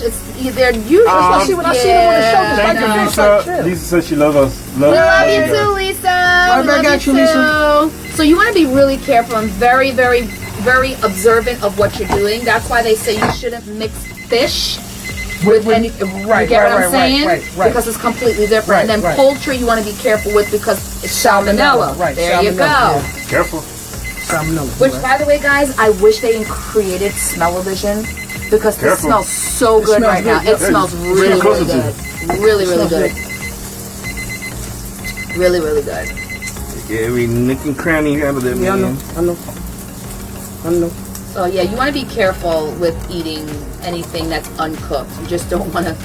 they're usually. When I see them on the show, thank you, Lisa. Lisa says she loves us. We love you too, Lisa. Right back at you, Lisa. So you want to be really careful and very, very, very observant of what you're doing. That's why they say you shouldn't mix fish with anything. Right, you get what I'm saying? Right. Because it's completely different. And then poultry you want to be careful with because it's salmonella. Right. There you go. Yeah. Careful. Salmonella. Which, by the way, guys, I wish they created smell-o-vision because this smells so good right now. It smells really, really good. Really, really good. Really, really good. Yeah, we nick and cranny out of them. Yeah, I know. So yeah, you want to be careful with eating anything that's uncooked. You just don't want to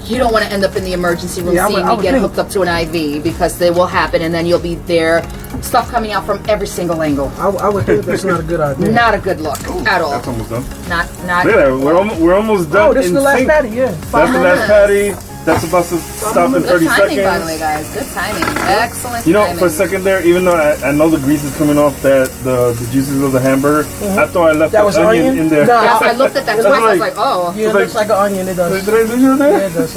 you don't want to end up in the emergency room seeing me get hooked up to an IV, because they will happen, and then you'll be there, stuff coming out from every single angle. I would think that's not a good idea. Not a good look at all. That's almost done. Not. Look at that. We're almost done. Oh, this is the last patty. Yeah. That's the last patty. That's about to stop in 30 seconds. Good timing, by the way, guys. Good timing. Excellent. You know, for a second there, even though I know the grease is coming off the juices of the hamburger, I thought I left the onion in there. No, I looked at that twice. I was like, oh. Yeah, it looks like an onion. It does. Did I do you there? Yeah, it does.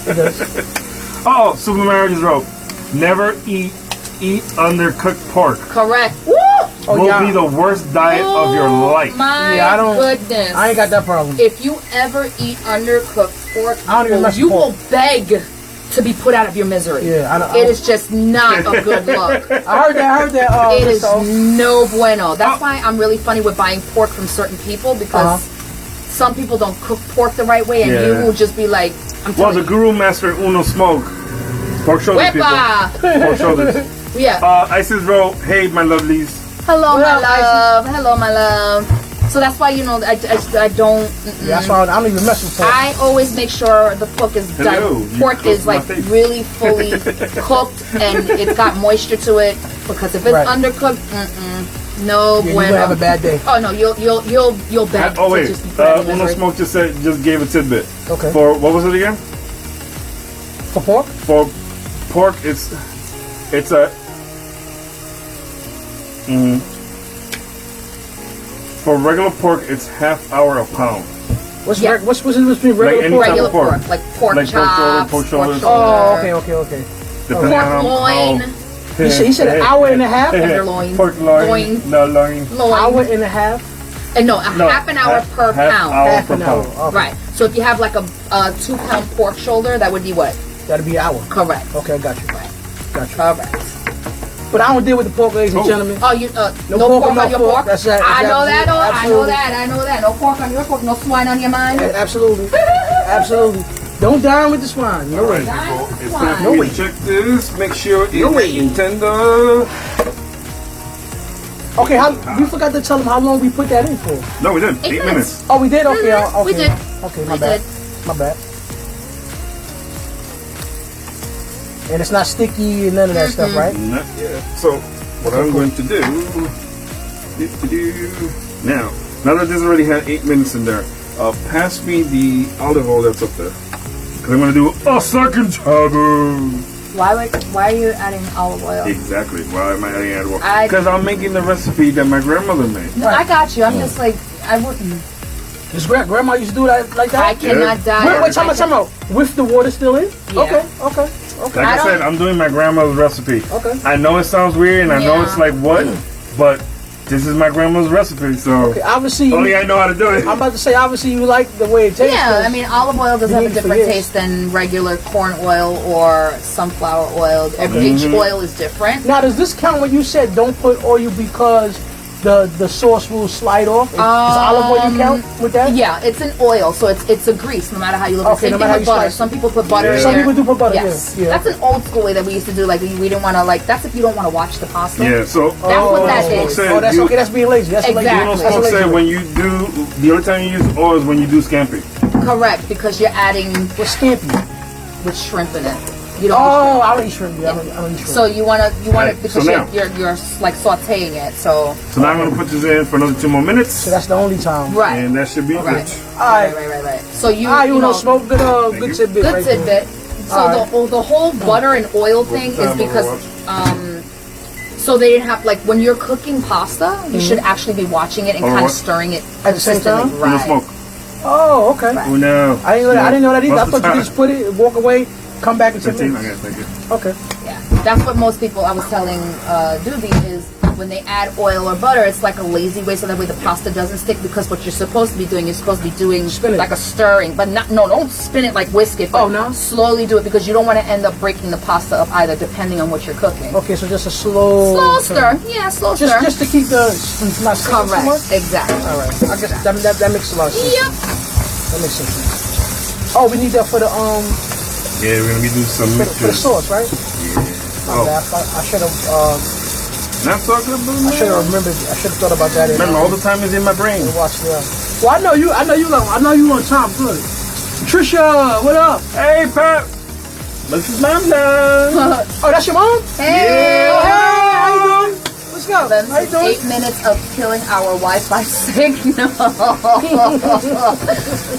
It does. Oh, Super Marriage Rope. Never eat undercooked pork. Correct. Will be the worst diet of your life. My goodness. I ain't got that problem. If you ever eat undercooked pork, you will beg to be put out of your misery. Yeah, it is just not a good look. I heard that. It is no bueno. That's why I'm really funny with buying pork from certain people, because some people don't cook pork the right way, and you will just be like, well, the Guru Master Uno Smoke. Pork shoulders, people. Pork shoulders. Yeah. Isis Roll. Hey, my lovelies. Hello, my love. Hello, my love. So that's why, you know, I don't. That's why I don't even mess with pork. I always make sure the pork is pork is like really fully cooked and it's got moisture to it. Because if it's undercooked, no bueno. You'll have a bad day. Oh no, you'll beg. Oh wait, Uno Smoke just gave a tidbit. Okay. For what was it again? For pork? For pork, it's a. For regular pork, it's half hour a pound. What's the difference between regular pork? Like pork chops, pork shoulders. Oh, okay. Pork loin. He said an hour and a half? Underloin. Pork loin. No, loin. Hour and a half? No, half an hour per pound. Half an hour. Okay. Right. So if you have like a 2-pound pork shoulder, that would be what? That'd be an hour. Correct. Okay, I got you. Right. Got you. Correct. But I don't deal with the pork, ladies and gentlemen. Oh, you no pork on your pork? That's right. I know that. No pork on your pork. No swine on your mind. Yeah, absolutely. Absolutely. Don't dine with the swine. No way. It's time for me to check this. Make sure it's tender. Okay, we forgot to tell them how long we put that in for. No, we didn't. 8 minutes. Oh, we did? Okay. Okay. We did. Okay, my bad. My bad. And it's not sticky and none of that stuff, right? Not yet. So, what I'm going to do, now that this already had 8 minutes in there, pass me the olive oil that's up there. Because I'm going to do a second taboo. Why are you adding olive oil? Exactly. Why am I adding olive oil? Because I'm making the recipe that my grandmother made. No, I got you. I'm just like, I wouldn't. His grandma used to do that like that? I cannot die. Wait, time out. With the water still in? Yeah. Okay. Like I said, I'm doing my grandmother's recipe. Okay. I know it sounds weird, and I know it's like what, but this is my grandmother's recipe, so obviously only I know how to do it. I'm about to say, obviously you like the way it tastes. Yeah, I mean, olive oil does have a different taste than regular corn oil or sunflower oil. Each oil is different. Now, does this count when you said don't put oil because the sauce will slide off? Does olive oil count with that? Yeah, it's an oil, so it's a grease, no matter how you look at it. Same thing with butter. Some people put butter in there. Some people do put butter, yes. Yeah. That's an old school way that we used to do. Like, we didn't want to, like, that's if you don't want to watch the pasta. Yeah, so that's what that is. That's okay, that's being lazy. That's exactly. Smoke said when you do, the only time you use oil is when you do scampi. Correct, because you're adding scampi with shrimp in it. You don't I don't eat shrimp. I don't eat shrimp. So you want it because you're like sautéing it. So now I'm gonna put this in for another 2 more minutes. So that's the only time. Right. And that should be good. Right. So you know, smoke good tidbit. Good tidbit. So the whole butter and oil thing is because so they didn't have, like, when you're cooking pasta, you should actually be watching it and kind of stirring it at the same time. Right. Smoke. Oh, okay. Oh no. I didn't know that either. I thought you just put it, walk away. Come back in 10 minutes. Okay. Yeah, that's what most people, I was telling Doobie, is when they add oil or butter, it's like a lazy way so that way the pasta doesn't stick, because what you're supposed to be doing, like a stirring, but don't spin it like whisk it. Oh, no? Slowly do it, because you don't want to end up breaking the pasta up either, depending on what you're cooking. Okay, so just a slow stir. Yeah, slow stir. Just to keep the not correct. Exactly. All right. I guess that makes a lot of sense. Yep. That makes sense. Oh, we need that for the Yeah, we're gonna be doing some mixtures. For the sauce, right? Yeah. I should have. Not so good, I should have remembered. I should have thought about that. Remember, all the time is in my brain. Watch. Well, I know you. I know you on time. Good. Trisha, what up? Hey, Pep. This is Mom. Oh, that's your mom? Hey! Oh, hey, how you doing? Let's go. Then How you doing? 8 minutes of killing our Wi-Fi signal.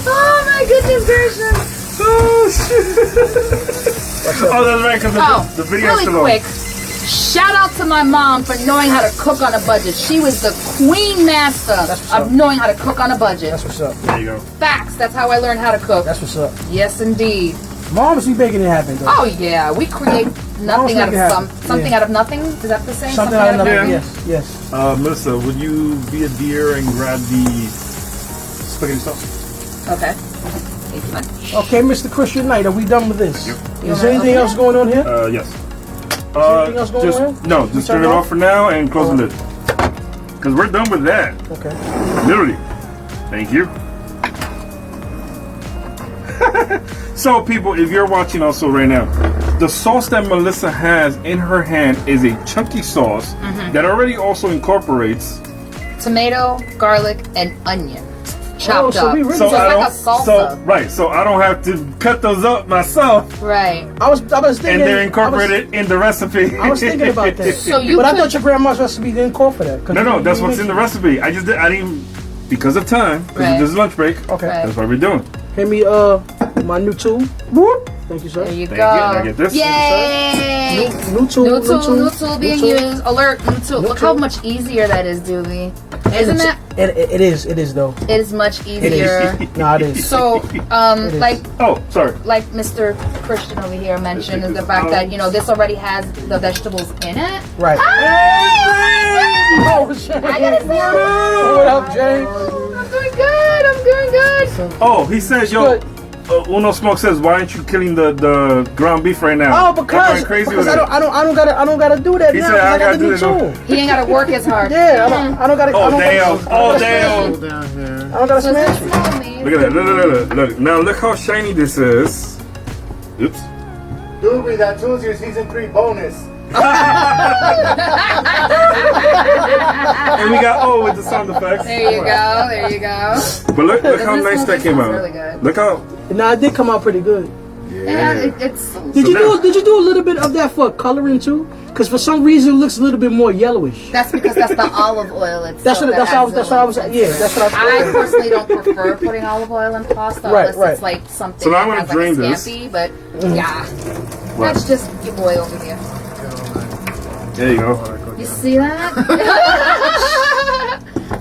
Oh my goodness gracious! Oh shit! Oh, that's right, because the video's really still quick. Shout out to my mom for knowing how to cook on a budget. She was the queen master of knowing how to cook on a budget. That's what's up. There you go. Facts. That's how I learned how to cook. That's what's up. Yes, indeed. Moms be making it happen, though. Oh yeah, we create nothing out of something out of nothing. Is that the same? Something out of nothing. Yeah. Yes. Melissa, would you be a dear and grab the spaghetti sauce? Okay. Thank you much. Okay, Mr. Cristianknight, are we done with this? Yep. Is there anything else going on here? Yes. Anything else going on? No, just turn it off for now and close the lid. Because we're done with that. Okay. Literally. Thank you. So, people, if you're watching also right now, the sauce that Melissa has in her hand is a chunky sauce that already also incorporates tomato, garlic, and onion chopped so up. we really So it's just like a salsa. So I don't have to cut those up myself. Right. I was thinking. And they're incorporated in the recipe. I was thinking about that. So you but I could- thought your grandma's recipe didn't call for that. No, that's what's in the recipe. I didn't, because of time, because Right. this is lunch break. Okay. Right. That's what we're doing. Hand me my new tool. Whoop. Thank you, sir. There you go. Thank you. And I get this. Yay! New tool. New tool being used. Alert, new tool. Look how tool. much easier that is, Doobie. Isn't it? It is though. It is much easier. No, it is. So, is. like Oh, sorry. Mr. Christian over here mentioned, is the fact that this already has the vegetables in it. Right. Oh, shit. I gotta say, What up, Jay? I'm doing good. I'm doing good. Oh, he says, yo, Uno Smoke says, why aren't you killing the ground beef right now? Oh, because crazy because with I don't gotta do that He now. said, I I got gotta the do new that, no. tool. He ain't gotta work as hard. Yeah, I don't gotta. Oh, damn. Oh, damn. Down here. I don't gotta So smash that's it. not me. Look at that. Look. Now, look how shiny this is. Oops. Doobie, that tune's your season 3 bonus. And we got, with the sound effects. There you go. There you go. But look how This nice that came smells out. really good. Look how. No, it did come out pretty good. Yeah, it's. Did you do a little bit of that for coloring too? Because for some reason it looks a little bit more yellowish. That's because that's the olive oil. That's what I was. Yeah, that's what I I personally don't prefer putting olive oil in pasta unless it's like something So now I'm that gonna has drain like a this. scampi, but yeah. That's just your boy over here. There you go. You see that?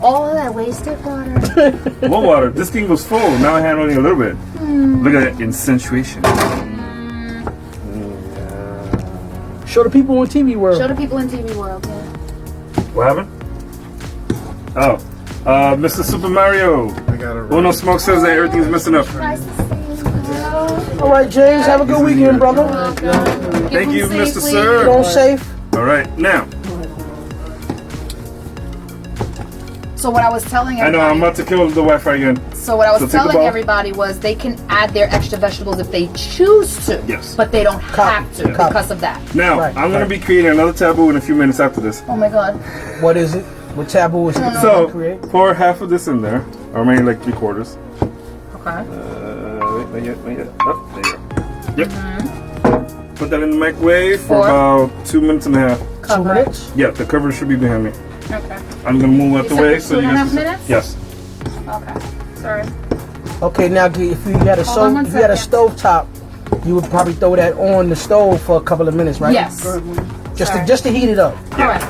All of that wasted water. More water. This thing was full. Now I had only a little bit. Look at that insinuation. Show the people on TV world. Show the people in TV world. Yeah. What happened? Oh. Mr. Super Mario. I got it. Uno Smoke says that everything's messing up. Nice to see you. All right, James. Have a good weekend, brother. Thank you, Mr. Safely. Sir. Go safe. All right, now. So what I was telling I know everybody. I'm about to kill the Wi-Fi again. So what I was So take a telling ball. everybody was they can add their extra vegetables if they choose to. Yes. But they don't have to Copy. because of that. Now, Right, I'm going to be creating another taboo in a few minutes after this. Oh my god. What is it? What taboo is it? So, create? pour half of this in there. Or maybe like 3/4. Okay. Wait, not yet. Oh, there you go. Yep. Put that in the microwave for about 2 minutes and a half. 2 minutes. Yeah, the cover should be behind me. Okay. I'm going to move out You the said way for so you 2.5 guys can... minutes? Yes. Okay. Sorry. Okay, now if you had a Hold on one stove top, you would probably throw that on the stove for a couple of minutes, right? Yes. Just to heat it up. Correct.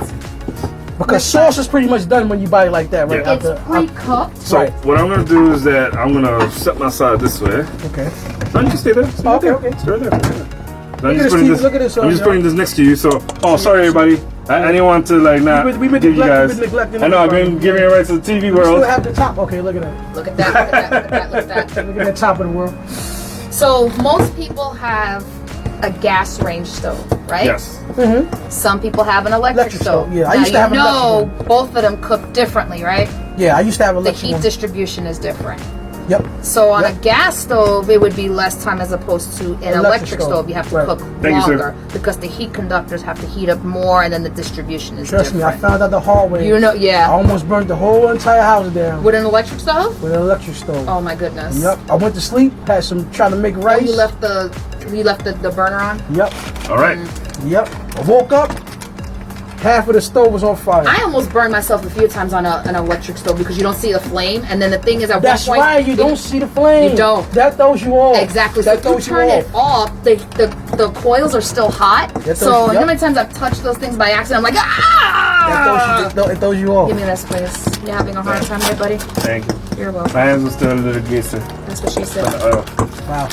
Because sauce is pretty much done when you buy it like that, right? Yeah. It's pre-cooked. So, Right. what I'm going to do is that I'm going to set my side this way. Okay. No, you can stay there. Stay Okay, there. okay. Stay right there. I'm at just this putting TV, this. look at this, I'm just y'all. putting this next to you. So, sorry everybody. I didn't want to like not We've been give you guys. neglecting I know I've been everybody. giving it right to the TV We still world. have the top. Okay, look at that. Look at that. Look at that. Look at that. Look at that. Look at that top of the world. So most people have a gas range stove, right? Yes. Some people have an electric stove. Yeah, I now used to have an know electric both of them cook differently, right? Yeah, I used to have The electric heat one. distribution is different. Yep. So on a gas stove, it would be less time as opposed to an electric stove. You have to cook longer because the heat conductors have to heat up more, and then the distribution is Trust me, I found out the hard way. You know, yeah. I almost burnt the whole entire house down. With an electric stove? With an electric stove. Oh my goodness. Yep. I went to sleep, had some trying to make rice. Oh, you left the burner on? Yep. All right. Yep. I woke up. Half of the stove was on fire. I almost burned myself a few times on an electric stove because you don't see the flame, and then the thing is, at That's one point, why you don't see the flame. You don't. That throws you off. Exactly. That So if you turn it off, the coils are still hot. So you know how many times I've touched those things by accident? I'm like, ah! It throws you off. Give me this, please. You having a hard time there, buddy? Thank you. You're welcome. My hands are still a little greasy. That's what she said. Wow.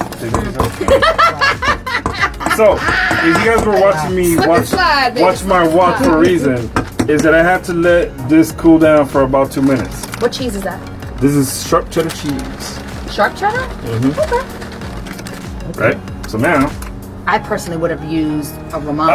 So, if you guys were watching me watch my walk for a reason, is that I had to let this cool down for about 2 minutes. What cheese is that? This is sharp cheddar cheese. Sharp cheddar? Mm-hmm. Okay. Right? So now, I personally would have used a Romano.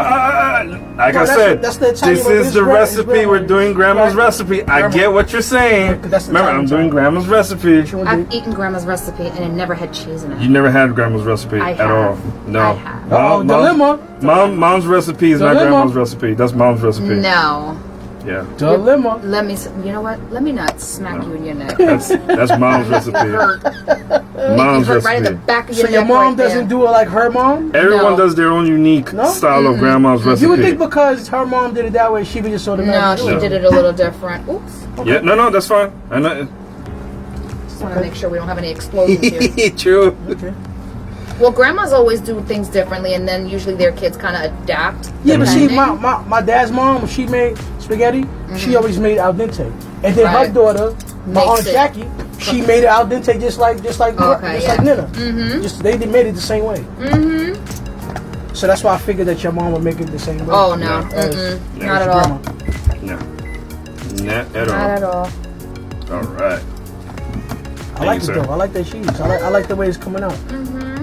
like I said, this is the recipe. We're doing Grandma's recipe. I get what you're saying. Remember, I'm doing Grandma's recipe. I've eaten Grandma's recipe and it never had cheese in it. You never had Grandma's recipe at all. No. I have. Dilemma. Mom's recipe is not Grandma's recipe. That's Mom's recipe. No. Yeah. Dilemma. Let me. You know what? Let me not smack you in your neck. That's Mom's recipe. Mom's recipe. Right in the back of your neck. So your mom doesn't do it like her mom? Everyone does their own unique style of Grandma's recipe. You would think because her mom did it that way, she would just sort of. No, she did it a little different. Oops. Okay. Yeah. No, that's fine. I know. Just want to make sure we don't have any explosions here. True. Okay. Well, grandmas always do things differently, and then usually their kids kind of adapt. Yeah, but see, my dad's mom, when she made spaghetti, she always made al dente. And then her daughter, my Aunt Jackie, she made it al dente just like Nina. Just they made it the same way. So that's why I figured that your mom would make it the same way. Oh no, not at all. No, not at all. Not at all. All right. I like it though. I like that cheese. I like the way it's coming out.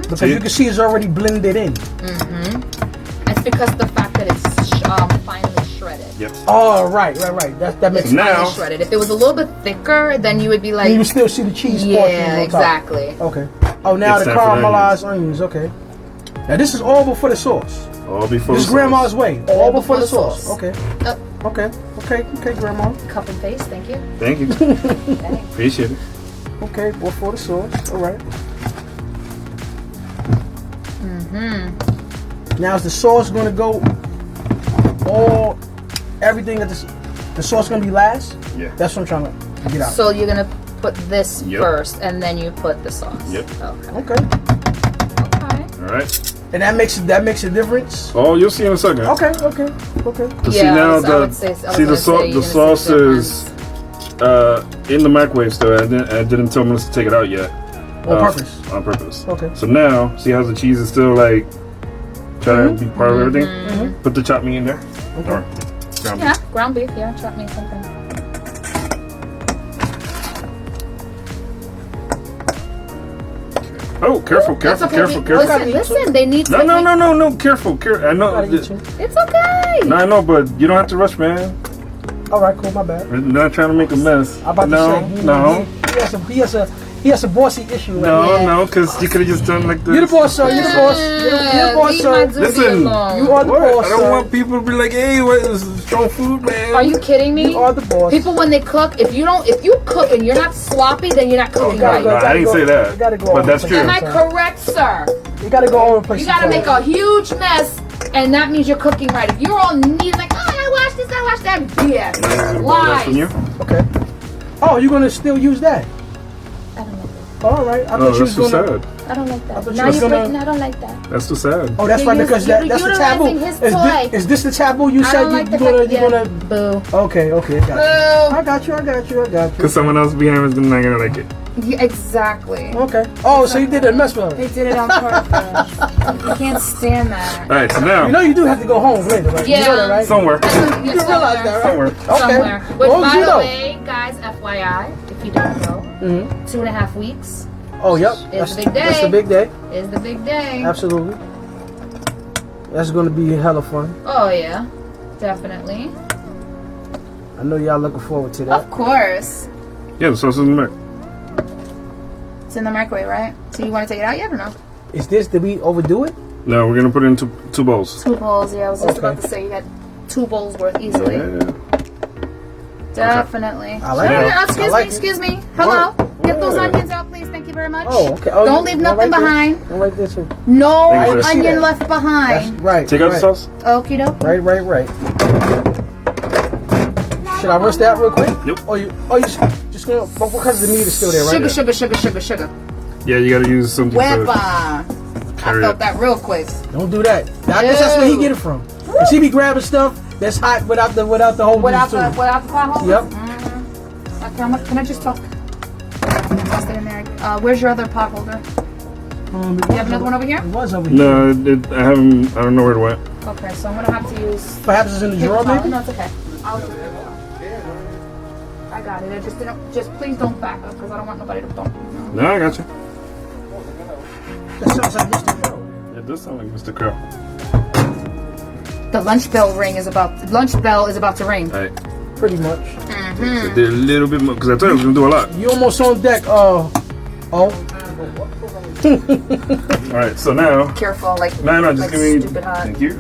Because you can see it's already blended in. It's because the fact that it's finely shredded. Yep. Oh, right. That makes sense. Finely shredded. If it was a little bit thicker, then you would be like. And you would still see the cheese. Yeah, exactly. Okay. Oh, now the caramelized onions. Okay. Now this is all before the sauce. All before. This is Grandma's way. All before the sauce. Okay. Okay, Grandma. Cup and paste. Thank you. Thank you. Appreciate it. Okay, before the sauce. All right. Now is the sauce going to go everything that the sauce going to be last? Yeah. That's what I'm trying to get out. So you're going to put this first and then you put the sauce. Yep. Okay. All right. And that makes a difference? Oh, you'll see in a second. Okay. So see now the sauce is in the microwave still. I didn't tell Melissa to take it out yet. On purpose. Okay. So now, see how the cheese is still like trying to be part of everything? Put the chopped meat in there. Okay. Or ground beef. Yeah, chopped meat, something. Oh, careful. Listen, they need to. No, careful. I know. It's okay. No, I know, but you don't have to rush, man. All right, cool, my bad. We're not trying to make a mess. I'm about to say, he has a bossy issue. No, because you could have just done like this. You're the boss, sir. You're the boss. You're the boss, sir. Listen, you are the boss, I don't want people to be like, hey, what is this strong food, man? Are you kidding me? You are the boss. People, when they cook, if you cook and you're not sloppy, then you're not cooking right. No, I didn't say that. But that's true. Am I correct, sir? You gotta go all over the place. You gotta make a huge mess, and that means you're cooking right. If you're all neat, like, I wash this, I wash that, BS. Lies. Okay. Oh, you're gonna still use that? I don't like that. All right. I thought you was gonna. Sad. I don't like that. I don't like that. That's too sad. Oh, that's right, because that's the taboo. Is this the taboo you said you're gonna? Boo. Okay, I got you. Because someone else behind is not gonna like it. Yeah, exactly. Okay. Oh, so you did it mess with her. They did it on purpose. You can't stand that. All right, so now. You know you do have to go home later, right? Yeah. You know that, right? Somewhere. You realize that, right? Somewhere. Okay. Which, well, by the way, guys, FYI, if you don't know, 2.5 weeks. Oh, yep. It's the big day. That's the big day. It's the big day. Absolutely. That's going to be hella fun. Oh, yeah. Definitely. I know y'all looking forward to that. Of course. Yeah, the sauce is in the back. It's in the microwave, right? So you want to take it out yet or no? Is this? Did we overdo it? No, we're gonna put it into 2 bowls. 2 bowls. Yeah, I was just about to say you had 2 bowls worth easily. Yeah. Definitely. I like it. Excuse me. Hello. Get those onions out, please. Thank you very much. Oh, okay. Oh, don't leave nothing behind. Don't like this. No Thank you. onion left behind. That's right. Take out the sauce. Okie doke. Right. Should I roast that real quick? Nope. Oh, you just gonna, but because the meat is still there, right? Sugar. Yeah, you gotta use something Wepa. to I carry felt it. that real quick. Don't do that. I guess that's where he get it from. And she be grabbing stuff that's hot without the whole Without juice the too. pot holder? Yep. Can I just talk? Toss it in there. Where's your other pot holder? You have another one over here? It was over here. No, I don't know where it went. Okay, so I'm gonna have to use. Perhaps it's in the drawer, maybe? No, it's okay. I got it. I just didn't. Just please don't back up because I don't want nobody to bump you. No, I got you. That sounds like Mr. Crow. It does sound like Mr. Crow. The lunch bell is about to ring. All right. Pretty much. So did a little bit more because I told you I was gonna do a lot. You almost on deck. Oh. All right. So now. Careful, like. No, just like give me. stupid hot. Thank you.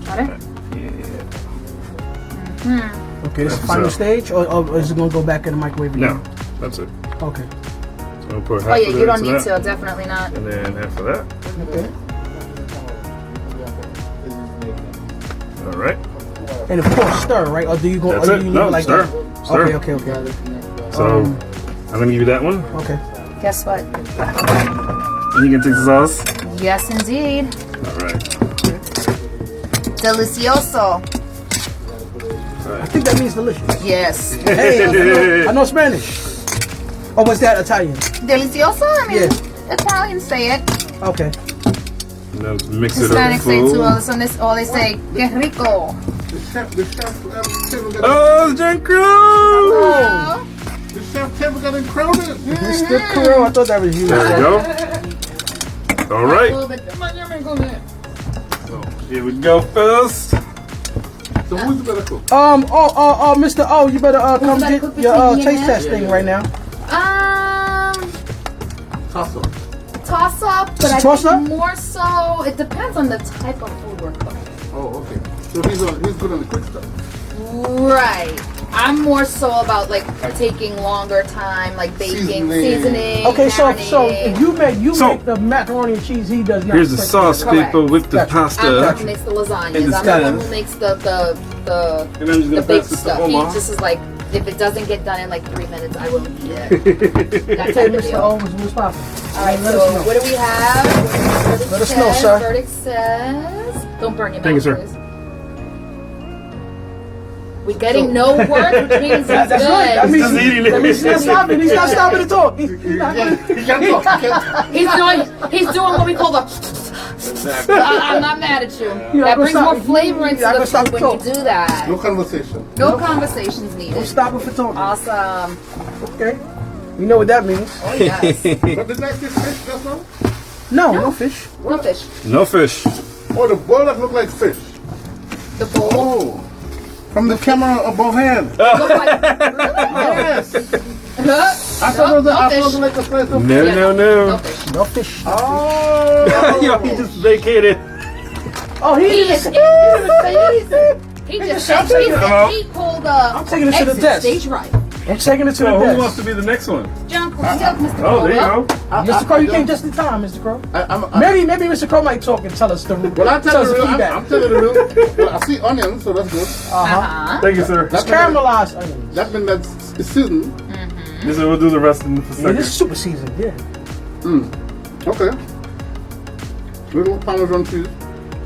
Got it. Yeah. Okay, this is the final stage, or is it gonna go back in the microwave again? No, that's it. Okay. So I'll put half Oh yeah, of you don't into need that, to. Definitely not. and then half of that. Okay. All right. And of course, stir, right? Or do you go? That's or it. do you No, leave it like stir. that? Stir. Okay. So I'm gonna give you that one, Okay. Guess what? and you can take the sauce. Yes, indeed. All right. Delicioso. I think that means delicious. Yes. Hey, I know Spanish. Or was that Italian? Delicioso? I mean, Yeah. Italians say it. Okay. And then mix it up. Hispanics say it too. Full. All they say, que rico. The chef Oh, Jen Crew! Oh. The chef table got crowded. Mr. Crow, I thought that was you. There we go. All A right. little bit. So here we go first. So who's the better cook? Mr. O, you better come better get cook your between me taste and test thing right now. Toss up. Toss up, but I Toss think up? more so. It depends on the type of food we're cooking. Oh, okay. So he's good on the quick stuff. Right. I'm more so about like taking longer time, like baking, seasoning. Okay, so marinating. if you make the macaroni and cheese, he does not. Here's the sauce Correct. paper with the Gotcha. I'm pasta. the one who makes the lasagnas. And the I'm the one scallops. who makes And I'm just the gonna baked pass this to stuff. He Omar. just is like, if it doesn't get done in like 3 minutes, I won't eat it. That Okay, type of Mr. deal. O, what's popping? All right, let so us know. what do we have? Let us know, sir. Verdict says, don't burn your mouth, Thank you, sir. please. We're getting no word, which means it's That's good. right. That means He's eating it. that means he's not stopping. He's not stopping to talk. He's not gonna- He can't talk. He's doing what we call the. Exactly. I'm not mad at you. You're not That gonna brings stop- more flavor into you're not the gonna stop food when talking. you do that. No conversation. No conversations Don't needed. stop him for talking. Awesome. Okay. You know what that means? Oh yes. But did I see fish just now? No fish. No fish. No fish. Oh, the bowl that look like fish. The bowl. Oh. From the camera above hand. Look like. Yes. I I thought it was like a slice of No, fish. no, No no. fish. No fish. Oh. Yo, he just vacated. Oh, He he is. is. He just. Hello? He pulled I'm taking this to the exit test. stage right. I'm taking it to So the who desk. wants to be the next one? John Cristian, Mr. Oh, there you Collado. go. Mr. Crow, you came just in time, Mr. Crow. Maybe Mr. Crow might talk and tell us the Well, I'll tell you the real. feedback. I'm telling you the real. Well, I see onions, so that's good. Uh-huh. Thank you, sir. It's caramelized onions. That means that's it's seasoned. This is, we'll do the rest in a Yeah, second. this is super seasoned, yeah. Okay. Little Parmesan cheese.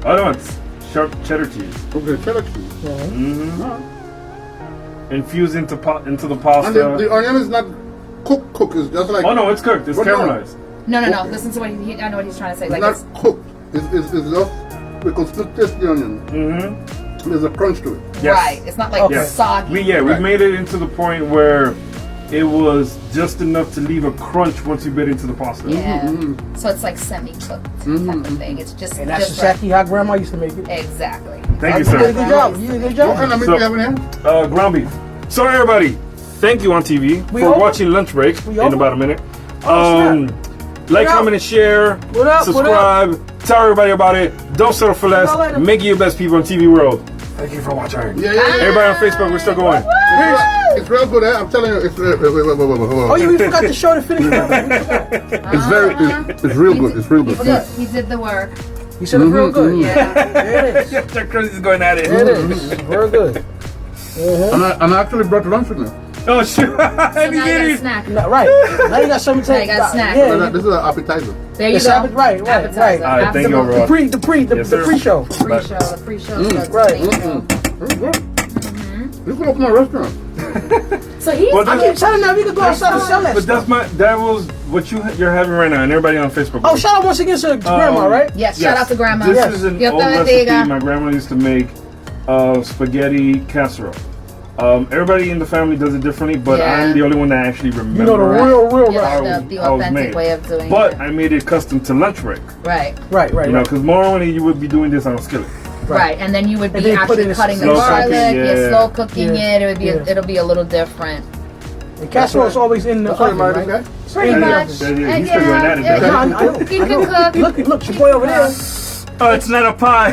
Oh no, it's sharp cheddar cheese. Okay, cheddar cheese. Mm-hmm. Infused into the And pasta. the onion is not cooked. It's just like. Oh no, it's cooked. It's Well, no. caramelized. No. Okay. Listen to what I know what he's trying to say. It's Like not it's, cooked. It's just because you taste the onion. Mm-hmm. There's a crunch to it. Yes. right. It's not like Okay. soggy. We Right. made it into the point where it was just enough to leave a crunch once you bit into the pasta. Yeah. So it's like semi-cooked type of thing. It's just And that's just exactly how Grandma used to make it. Exactly. Thank you, You did a sir. good job. You did a good What kind job. of meat So- do you have in here? Ground beef. So everybody, thank you on TV for watching Lunch Break in about a minute. Like, comment, and share. What up? Subscribe. Tell everybody about it. Don't settle for less. Make it your best, people in TV world. Thank you for watching. Everybody on Facebook, we're still going. It's real good. I'm telling you, it's wait. Oh, you forgot to show the finish. It's real good. It's real good. He did the work. He said it's real good. Yeah. There it is. Chris is going at it. There it is. Real good. And I actually brought lunch with me. Oh, shit. So now you got a snack. No, right. Now you got something to Now take. you got a snack. Yeah. This is an appetizer. There you It's go. right. Appetizer. All right, thank you, overall. The pre-show. Yes, sir. Pre-show. The pre-show. Right. You could open a restaurant. So he's. Well, I keep telling them we could go outside and sell that. But that was what you're having right now, and everybody on Facebook. Oh, shout out once again to Grandma, right? Yes, shout out to Grandma. This is an Dios old te recipe bendiga. my grandma used to make of spaghetti casserole. Everybody in the family does it differently, but I'm the only one that actually remembers. You know the real The authentic way of doing it. But I made it custom to Lunch Break. Right. You know, because normally you would be doing this on a skillet. Right, and then you would be then actually cutting the slow garlic, cooking, you're slow cooking Yeah. it. It'll be a little different. The casserole is always in the oven, right? Pretty much. He's still going at it. He can cook. Look, your boy over there. Oh, it's not a pie.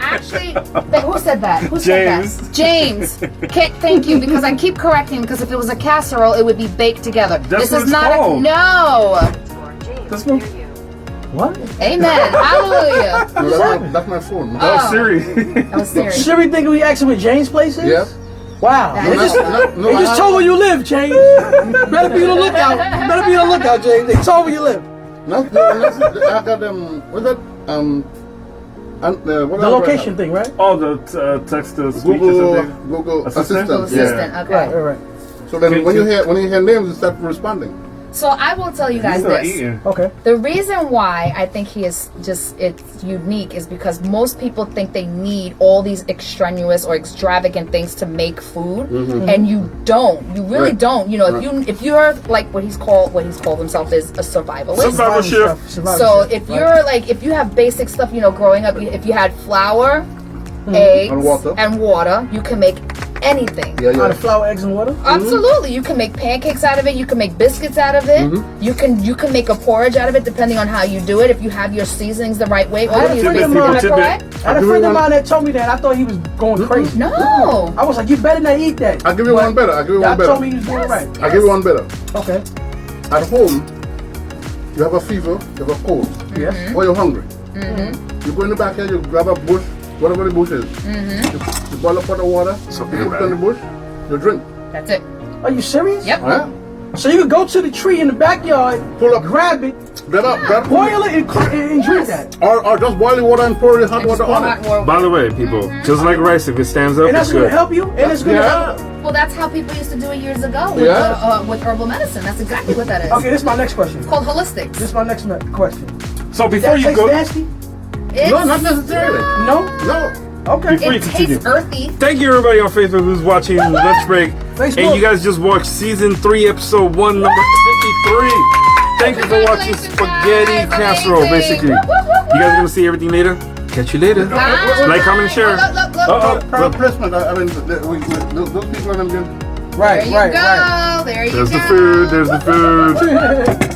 Actually, who said that? Who James. said that? James. Thank you, because I keep correcting, because if it was a casserole, it would be baked together. That's this what is it's not called. No. That's what. What? Amen. Hallelujah. That's my phone. Oh, Siri. That was serious. Siri thinking we asking what James' place is? Yes. Wow. That They is- just told where you live, James. Better be on the lookout. Better be on the lookout, James. They told where you live. I got them. What's that? The location thing, right? Oh, the text to speech or something. Google Assistant? Assistant. Assistant. Yeah. Okay. Right. So then when you hear names, you start responding. So I will tell you guys He's not this. eating. Okay. The reason why I think he is it's unique is because most people think they need all these extraneous or extravagant things to make food, and you don't. You really don't. You know, if you're like what he's called himself is a survivalist. Survival chef. So if you're like if you have basic stuff, you know, growing up, if you had flour, eggs, and water, you can make anything. Out of flour, eggs, and water? Absolutely. You can make pancakes out of it. You can make biscuits out of it. You can make a porridge out of it depending on how you do it. If you have your seasonings the right way. I had a friend of mine that told me that. I thought he was going crazy. No. I was like, you better not eat that. I'll give you one better. Y'all told me he was doing it right. I'll give you one better. Okay. At home, you have a fever, you have a cold. Yes. Or you're hungry. You go in the backyard, you grab a bush, whatever the bush is. You boil a pot of water, you put it in the bush, you drink. That's it. Are you serious? Yep. Huh? So you could go to the tree in the backyard, Pull up, grab it, boil it, and drink that. Or just boil the water and pour the hot water on it. By the way, people, just like rice, if it stands up, And that's it's going to good. help you, and it's going to help. Well, that's how people used to do it years ago with, with herbal medicine. That's exactly what that is. Okay, this is my next question. It's called holistics. This is my next question. So before That you tastes go, nasty? No, not necessarily. No? No. Okay. Before you It continue. tastes earthy. Thank you everybody on Facebook who's watching Lunch Break. Facebook. And you guys just watched season 3, episode 1, number 53. Thank you for watching Spaghetti Casserole, basically. You guys are gonna see everything later. Catch you later. Bye. Like, comment, and share. Look. Product placement. I mean, those people are them good. Right, There you go. There you go. There's the food. There's the food.